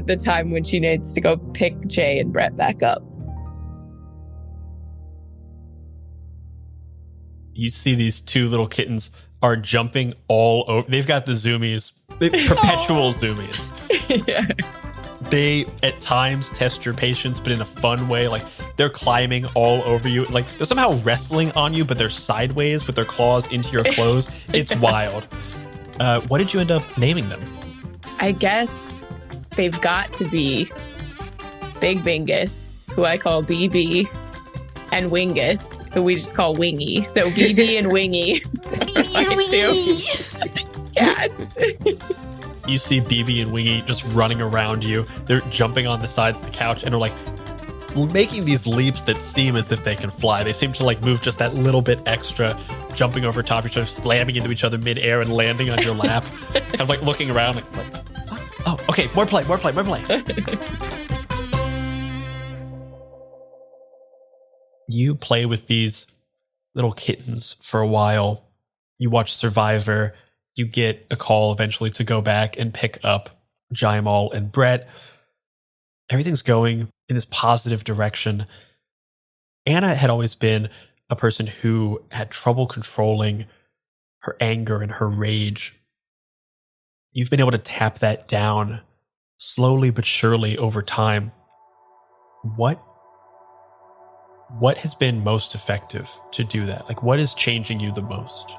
the time when she needs to go pick Jay and Brett back up. You see these two little kittens are jumping all over. They've got the zoomies, perpetual zoomies. Yeah. They at times test your patience, but in a fun way. They're climbing all over you. They're somehow wrestling on you, but they're sideways with their claws into your clothes. It's wild. What did you end up naming them? I guess they've got to be Big Bingus, who I call BB, and Wingus, who we just call Wingy. So BB and Wingy. Cats. You see BB and Wingy just running around you. They're jumping on the sides of the couch and are making these leaps that seem as if they can fly. They seem to move just that little bit extra, jumping over top of each other, slamming into each other midair and landing on your lap. Kind of looking around oh, okay, more play. You play with these little kittens for a while. You watch Survivor. You get a call eventually to go back and pick up Jaimal and Brett. Everything's going in this positive direction. Anna had always been a person who had trouble controlling her anger and her rage. You've been able to tap that down slowly but surely over time. What has been most effective to do that? Like, what is changing you the most?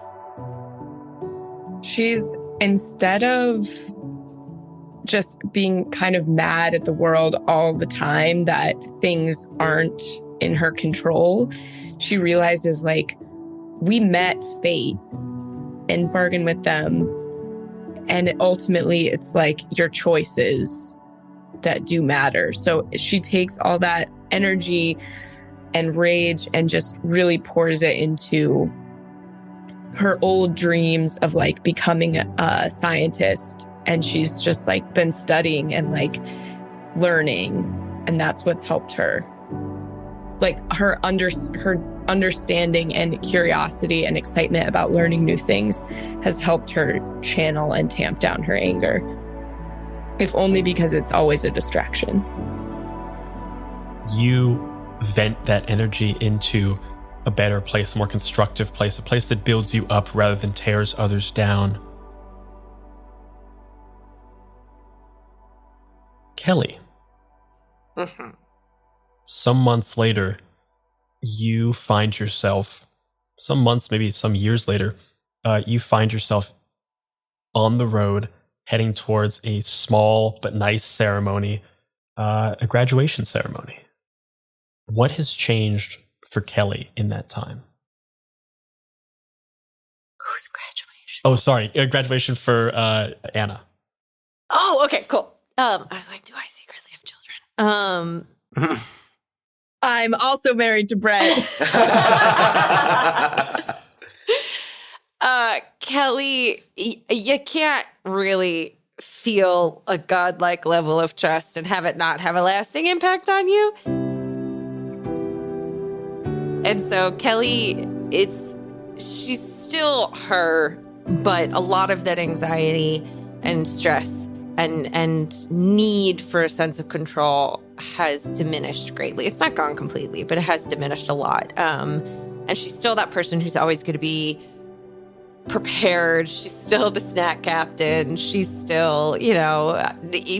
She's, instead of just being kind of mad at the world all the time that things aren't in her control, she realizes, like, we met fate and bargained with them. And ultimately, it's like your choices that do matter. So she takes all that energy and rage and just really pours it into her old dreams of like becoming a scientist. And she's just like been studying and like learning. And that's what's helped her. Like her understanding and curiosity and excitement about learning new things has helped her channel and tamp down her anger. If only because it's always a distraction. You vent that energy into a better place, a more constructive place, a place that builds you up rather than tears others down. Kelly. Mm-hmm. Some months later, you find yourself, some months, maybe some years later, you find yourself on the road heading towards a small but nice ceremony, a graduation ceremony. What has changed for Kelly in that time? Whose graduation? Oh, sorry. Graduation for Anna. Oh, okay, cool. I was like, do I secretly have children? I'm also married to Brett. Kelly, you can't really feel a godlike level of trust and have it not have a lasting impact on you. And so Kelly, she's still her, but a lot of that anxiety and stress and need for a sense of control has diminished greatly. It's not gone completely, but it has diminished a lot. And she's still that person who's always going to be prepared. She's still the snack captain. She's still,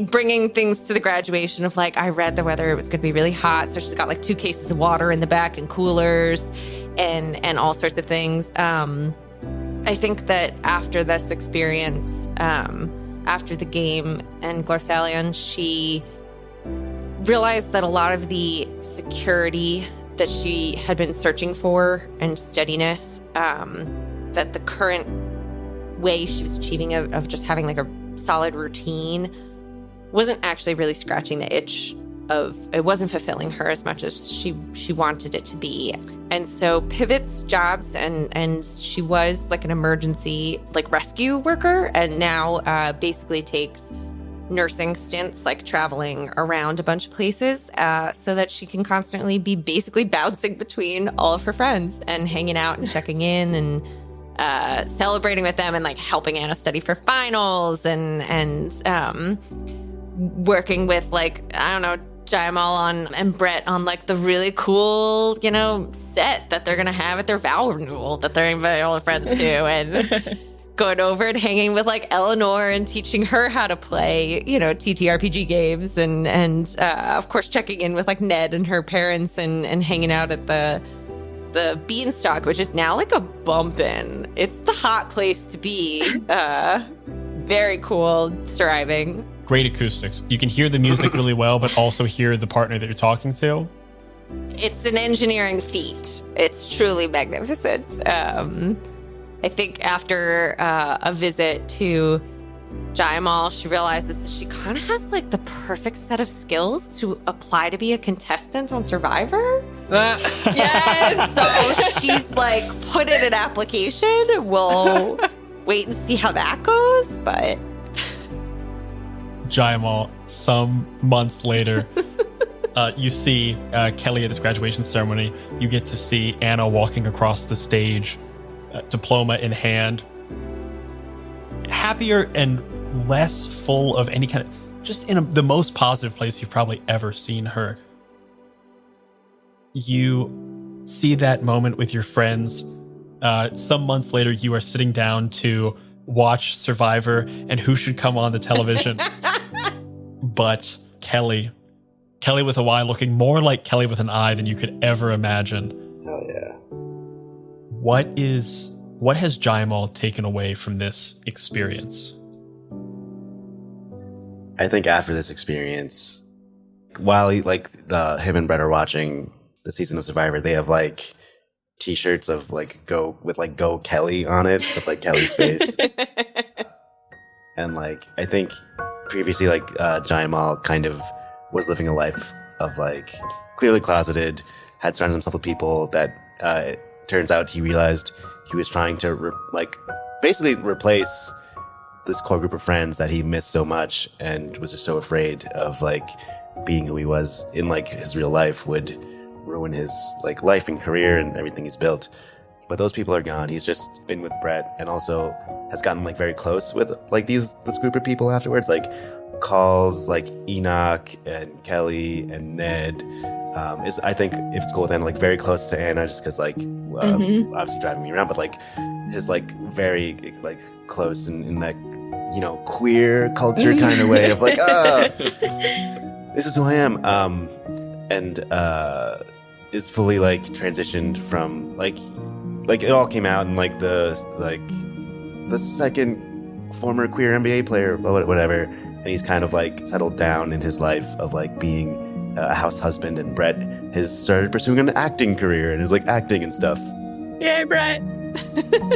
bringing things to the graduation of like, I read the weather, it was going to be really hot. So she's got like 2 cases of water in the back and coolers and all sorts of things. I think that after this experience, after the game and Glorthalion, she realized that a lot of the security that she had been searching for and steadiness, that the current way she was achieving of just having like a solid routine wasn't actually really scratching the itch of, it wasn't fulfilling her as much as she wanted it to be. And so pivots jobs and she was like an emergency like rescue worker, and now basically takes nursing stints, like traveling around a bunch of places, so that she can constantly be basically bouncing between all of her friends and hanging out and checking in and celebrating with them and like helping Anna study for finals and working with like, I don't know, Jaimal and Brett on like the really cool, set that they're gonna have at their vow renewal that they're inviting all their friends to, and going over and hanging with like Eleanor and teaching her how to play, TTRPG games and of course checking in with like Ned and her parents and hanging out at the Beanstalk, which is now like a bumpin'. It's the hot place to be. Very cool, thriving. Great acoustics. You can hear the music really well, but also hear the partner that you're talking to. It's an engineering feat. It's truly magnificent. I think after a visit to Jaimal, she realizes that she kind of has like the perfect set of skills to apply to be a contestant on Survivor. Yes. So she's like put in an application. We'll wait and see how that goes. But Jaimal, some months later, you see Kelly at this graduation ceremony. You get to see Anna walking across the stage, diploma in hand. happier and less full of any kind of, just in the most positive place you've probably ever seen her. You see that moment with your friends. Some months later, you are sitting down to watch Survivor and who should come on the television but Kelly. Kelly with a Y, looking more like Kelly with an I than you could ever imagine. Hell yeah. What has Jaimal taken away from this experience? I think after this experience, while him and Brett are watching the season of Survivor, they have like t-shirts of like go Kelly on it with like Kelly's face. And like I think previously Jaimal kind of was living a life of like clearly closeted, had surrounded himself with people that it turns out he realized he was trying to basically replace this core group of friends that he missed so much, and was just so afraid of like being who he was in like his real life would ruin his like life and career and everything he's built. But those people are gone. He's just been with Brett, and also has gotten like very close with like this group of people afterwards, like calls like Enoch and Kelly and Ned. I think if it's cool with Anna, like very close to Anna, just because like obviously driving me around, but like his like very like close in that, you know, queer culture kind of way of like, this is who I am. And is fully like transitioned from like it all came out in like the second former queer NBA player, whatever, and he's kind of like settled down in his life of like being a house husband, and Brett has started pursuing an acting career and is like acting and stuff. Yay, Brett.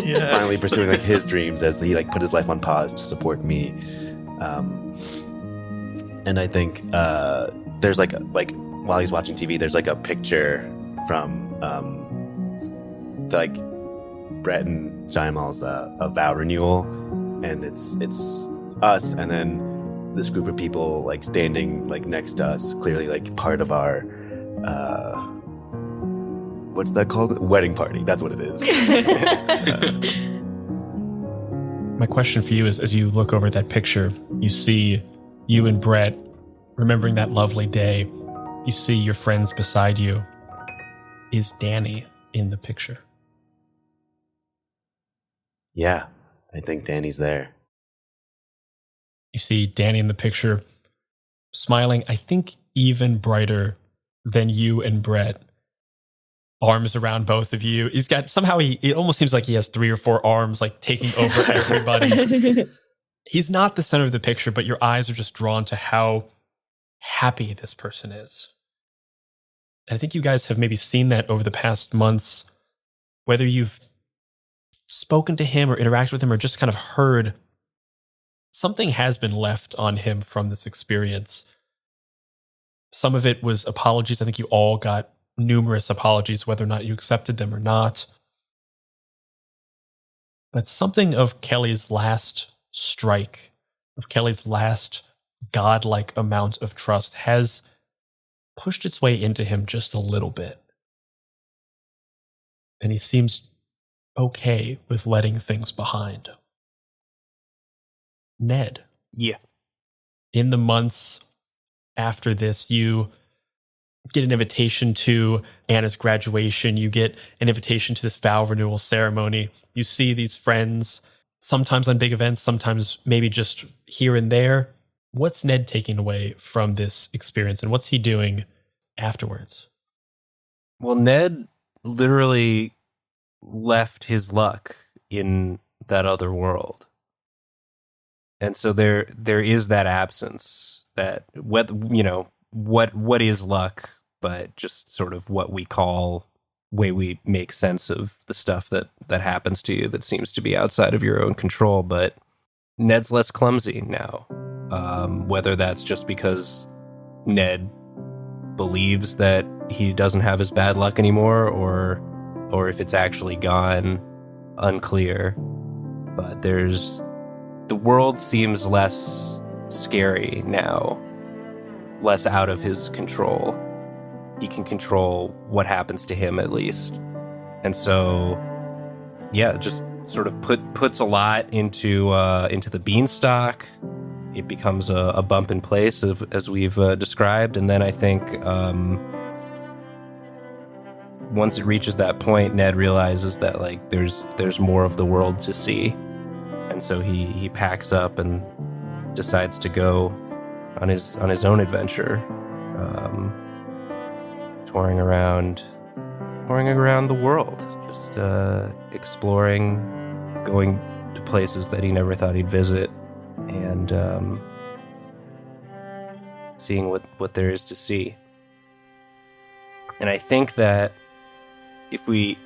Yeah. Finally pursuing like his dreams as he like put his life on pause to support me. And I think there's like while he's watching TV, there's like a picture from like Brett and Jaimal's a vow renewal, and it's us and then this group of people like standing like next to us, clearly like part of our what's that called? Wedding party. That's what it is. My question for you is, as you look over that picture, you see you and Brett remembering that lovely day. You see your friends beside you. Is Danny in the picture? Yeah, I think Danny's there. You see Danny in the picture, smiling, I think even brighter than you and Brett. Arms around both of you. He's got, somehow it almost seems like he has 3 or 4 arms, like taking over everybody. He's not the center of the picture, but your eyes are just drawn to how happy this person is. And I think you guys have maybe seen that over the past months, whether you've spoken to him or interacted with him or just kind of heard, something has been left on him from this experience. Some of it was apologies. I think you all got numerous apologies, whether or not you accepted them or not. But something of Kelly's last strike, of Kelly's last godlike amount of trust has pushed its way into him just a little bit. And he seems okay with letting things behind. Ned. Yeah. In the months after this, you get an invitation to Anna's graduation. You get an invitation to this vow renewal ceremony. You see these friends, sometimes on big events, sometimes maybe just here and there. What's Ned taking away from this experience, and what's he doing afterwards? Well, Ned literally left his luck in that other world. And so there is that absence, that what is luck, but just sort of what we call way we make sense of the stuff that happens to you that seems to be outside of your own control. But Ned's less clumsy now, whether that's just because Ned believes that he doesn't have his bad luck anymore, or if it's actually gone, unclear. But the world seems less scary now, less out of his control. He can control what happens to him, at least. And so, yeah, just sort of puts a lot into the beanstalk. It becomes a bump in place, as we've described, and then I think once it reaches that point, Ned realizes that like there's more of the world to see, and so he packs up and decides to go on his own adventure, touring around the world, just exploring, going to places that he never thought he'd visit, and seeing what there is to see. And I think that if we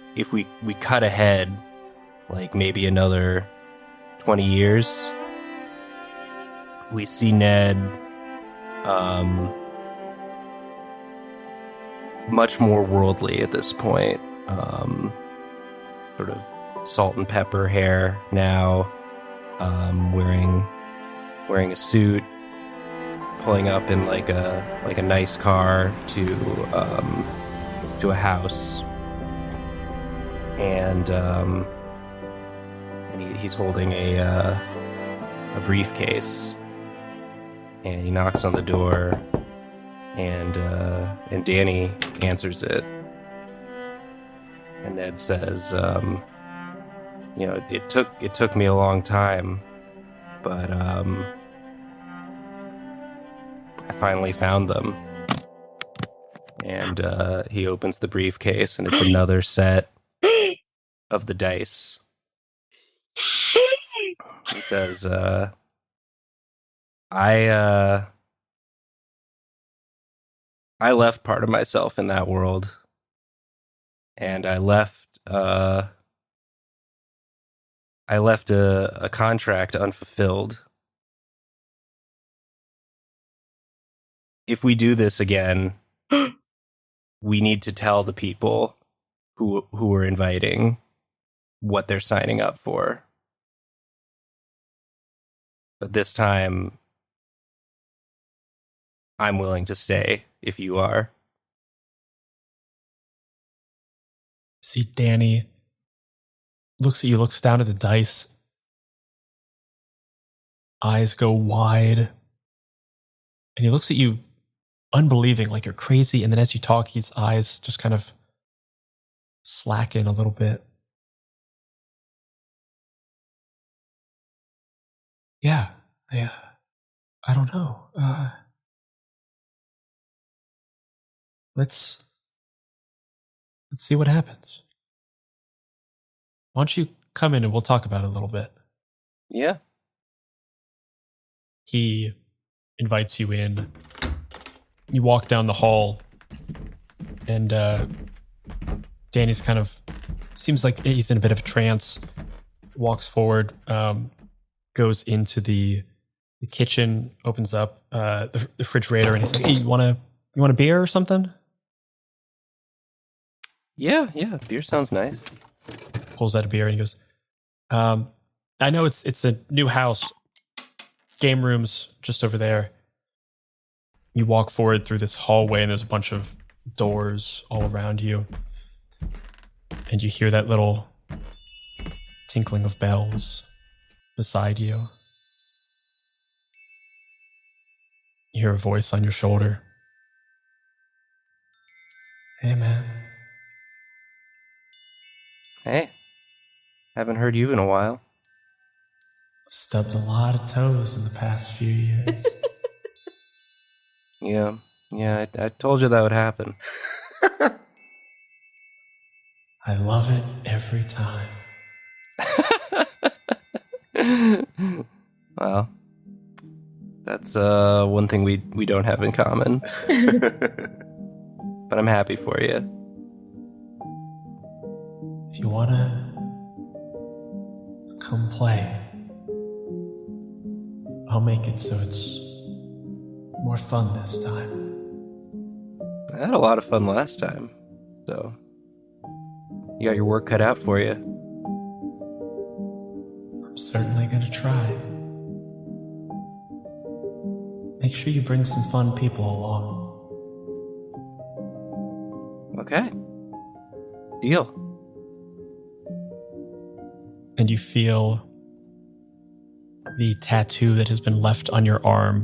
cut ahead like maybe another 20 years, we see Ned much more worldly at this point, sort of salt and pepper hair now, wearing a suit, pulling up in like a nice car to a house, and he's holding a briefcase, and he knocks on the door, and Danny answers it, and Ned says, it took me a long time, but I finally found them. And he opens the briefcase, and it's another set of the dice. He says, I left part of myself in that world, and I left a contract unfulfilled. If we do this again, we need to tell the people who we're inviting what they're signing up for. But this time, I'm willing to stay if you are. See, Danny looks at you, looks down at the dice. Eyes go wide. And he looks at you unbelieving, like you're crazy. And then as you talk, his eyes just kind of slacken a little bit. Yeah, I don't know. Let's see what happens. Why don't you come in and we'll talk about it a little bit. Yeah. He invites you in. You walk down the hall, and Danny's kind of seems like he's in a bit of a trance. Walks forward, goes into the kitchen, opens up the refrigerator, and he's like, "Hey, you want a beer or something?" Yeah, beer sounds nice. Pulls out a beer and he goes, "I know it's a new house. Game room's just over there." You walk forward through this hallway, and there's a bunch of doors all around you. And you hear that little tinkling of bells beside you. You hear a voice on your shoulder. "Hey, man." Hey. Haven't heard you in a while. Stubbed a lot of toes in the past few years. Yeah, I told you that would happen. I love it every time. Well, that's one thing we don't have in common. But I'm happy for you. If you wanna come play, I'll make it so it's more fun this time. I had a lot of fun last time, so you got your work cut out for you. I'm certainly gonna try. Make sure you bring some fun people along. Okay. Deal. and you feel the tattoo that has been left on your arm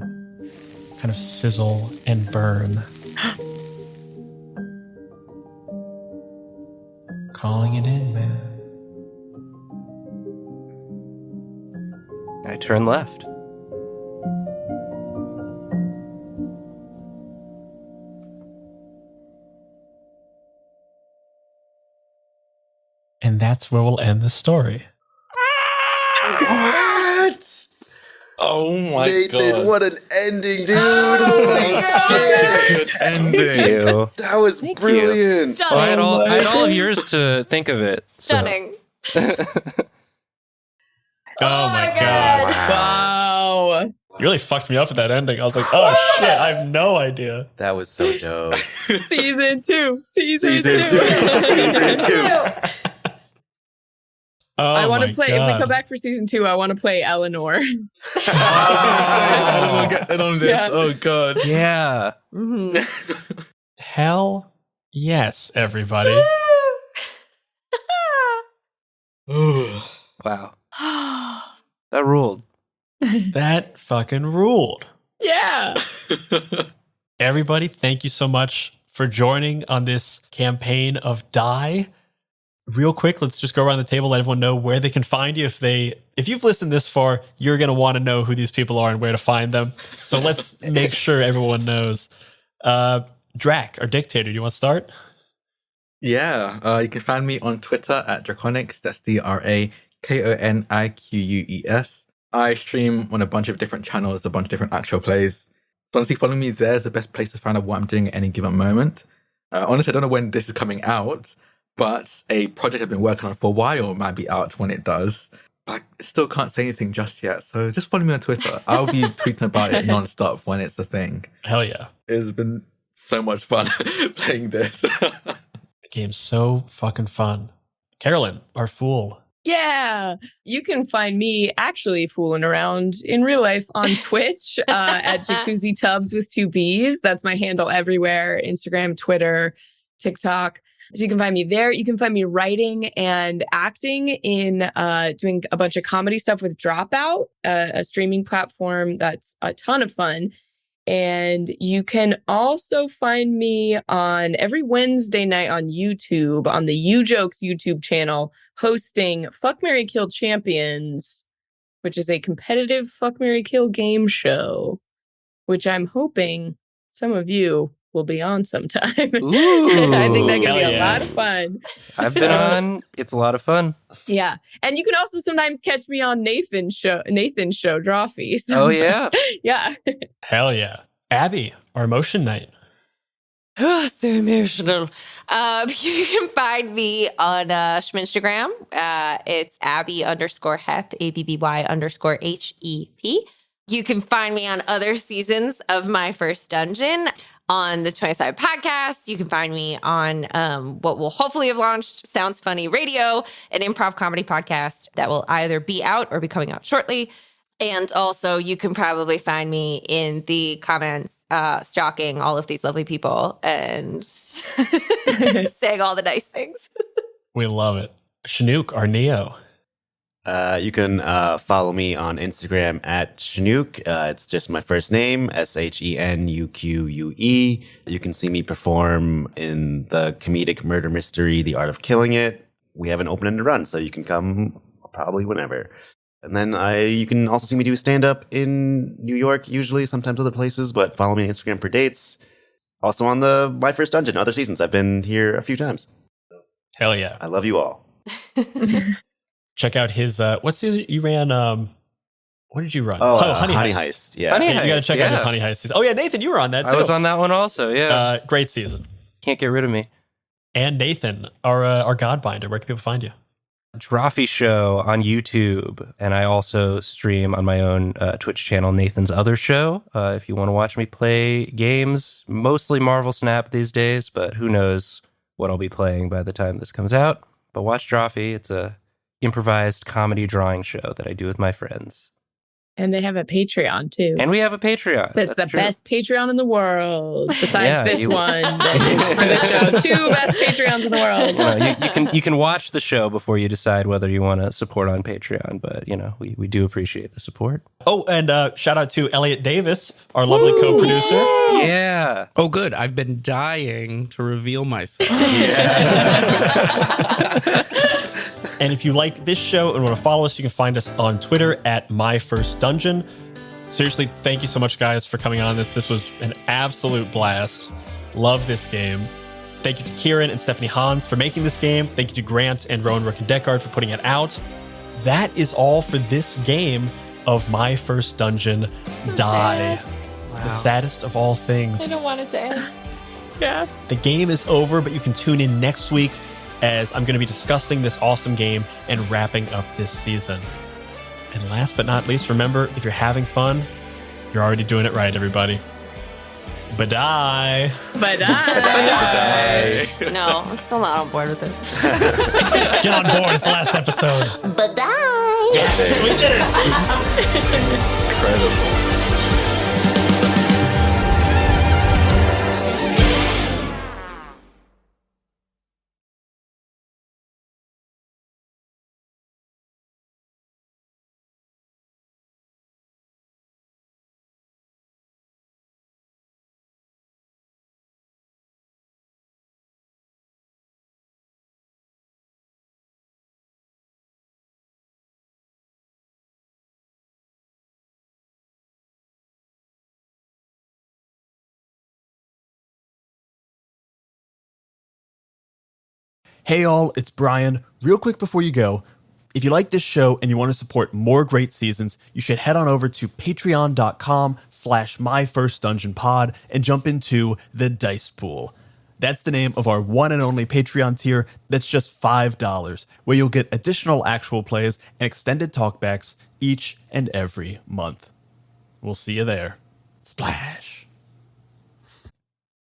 kind of sizzle and burn. Calling it in, man. I turn left. And that's where we'll end the story. What? Oh my Nathan, god. what an ending, dude. Holy shit. Good ending. Thank you. That was brilliant. Well, I had all of yours to think of it. so- Stunning. Oh my god. Wow. You really fucked me up with that ending. I was like, oh shit, I have no idea. That was so dope. Season 2. Season 2. Season 2. Oh I want to my play, God. if we come back for season 2, I want to play Eleanor. I don't want to get in on this. Yeah. Oh god. Yeah. Hell yes, everybody. Wow. That ruled. That fucking ruled. Yeah. Everybody, thank you so much for joining on this campaign of Die. Real quick, let's just go around the table, let everyone know where they can find you. If you've listened this far, you're going to want to know who these people are and where to find them. So let's make sure everyone knows. Drac, our dictator, do you want to start? Yeah, you can find me on Twitter at Draconics. That's DRAKONIQUES. I stream on a bunch of different channels, a bunch of different actual plays. So honestly, following me there is the best place to find out what I'm doing at any given moment. Honestly, I don't know when this is coming out, but a project I've been working on for a while might be out when it does. But I still can't say anything just yet. So just follow me on Twitter. I'll be tweeting about it nonstop when it's a thing. Hell yeah. It's been so much fun playing this. The game's so fucking fun. Carolyn, our fool. Yeah. You can find me actually fooling around in real life on Twitch at Jacuzzi Tubs with 2 B's. That's my handle everywhere. Instagram, Twitter, TikTok. So you can find me there. You can find me writing and acting in doing a bunch of comedy stuff with Dropout, a streaming platform that's a ton of fun. And you can also find me on every Wednesday night on YouTube, on the You Jokes YouTube channel, hosting Fuck, Marry, Kill Champions, which is a competitive Fuck, Marry, Kill game show, which I'm hoping some of you will be on sometime. Ooh, I think that could hell be a yeah. lot of fun. I've been on. It's a lot of fun. Yeah. And you can also sometimes catch me on Nathan's show, Drawfee. Oh, yeah. Yeah. Hell yeah. Abby, our emotion knight. Oh, so emotional. You can find me on Schminstagram. It's Abby_Hep, ABBY_HEP. You can find me on other seasons of My First Dungeon on the 20 Side Podcast. You can find me on what will hopefully have launched Sounds Funny Radio, an improv comedy podcast that will either be out or be coming out shortly. And also, you can probably find me in the comments stalking all of these lovely people and saying all the nice things. We love it. Chinook, our Neo. You can follow me on Instagram at Shnook. It's just my first name, SHENUQUE. You can see me perform in the comedic murder mystery, The Art of Killing It. We have an open-ended run, so you can come probably whenever. And then you can also see me do stand-up in New York, usually, sometimes other places, but follow me on Instagram for dates. Also on the My First Dungeon, other seasons. I've been here a few times. Hell yeah. I love you all. Check out his, what's the, you ran, what did you run? Oh, Honey Heist. Yeah. Honey You gotta Heist, check out his yeah. Honey Heist season. Oh yeah, Nathan, you were on that too. I was on that one also, yeah. Great season. Can't get rid of me. And Nathan, our Godbinder, where can people find you? Drawfee Show on YouTube, and I also stream on my own Twitch channel, Nathan's Other Show. If you want to watch me play games, mostly Marvel Snap these days, but who knows what I'll be playing by the time this comes out. But watch Drawfee. It's a improvised comedy drawing show that I do with my friends. And they have a Patreon too. And we have a Patreon. That's the true. best Patreon in the world, besides Yeah, this you- one that for the show. 2 best Patreons in the world. You can watch the show before you decide whether you want to support on Patreon, but we do appreciate the support. Oh, and shout out to Elliot Davis, our lovely co-producer. Yeah. Oh, good. I've been dying to reveal myself. And if you like this show and want to follow us, you can find us on Twitter at MyFirstDungeon. Seriously, thank you so much, guys, for coming on this. This was an absolute blast. Love this game. Thank you to Kieran and Stephanie Hans for making this game. Thank you to Grant and Rowan Rook and Deckard for putting it out. That is all for this game of My First Dungeon Die. The saddest of all things. I don't want it to end. Yeah. The game is over, but you can tune in next week as I'm going to be discussing this awesome game and wrapping up this season. And last but not least, remember, if you're having fun, you're already doing it right, everybody. Bye-bye. Bye-bye. No, I'm still not on board with it. Get on board. It's the last episode. Bye-bye. Yes, we did it. Incredible. Hey all, it's Brian. Real quick before you go, if you like this show and you want to support more great seasons, you should head on over to patreon.com/myfirstdungeonpod and jump into the Dice Pool. That's the name of our one and only Patreon tier that's just $5, where you'll get additional actual plays and extended talkbacks each and every month. We'll see you there. Splash.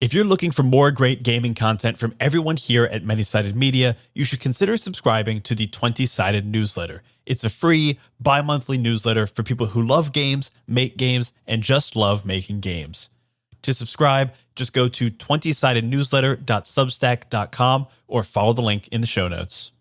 If you're looking for more great gaming content from everyone here at Many-Sided Media, you should consider subscribing to the 20-Sided newsletter. It's a free, bi-monthly newsletter for people who love games, make games, and just love making games. To subscribe, just go to 20sidednewsletter.substack.com or follow the link in the show notes.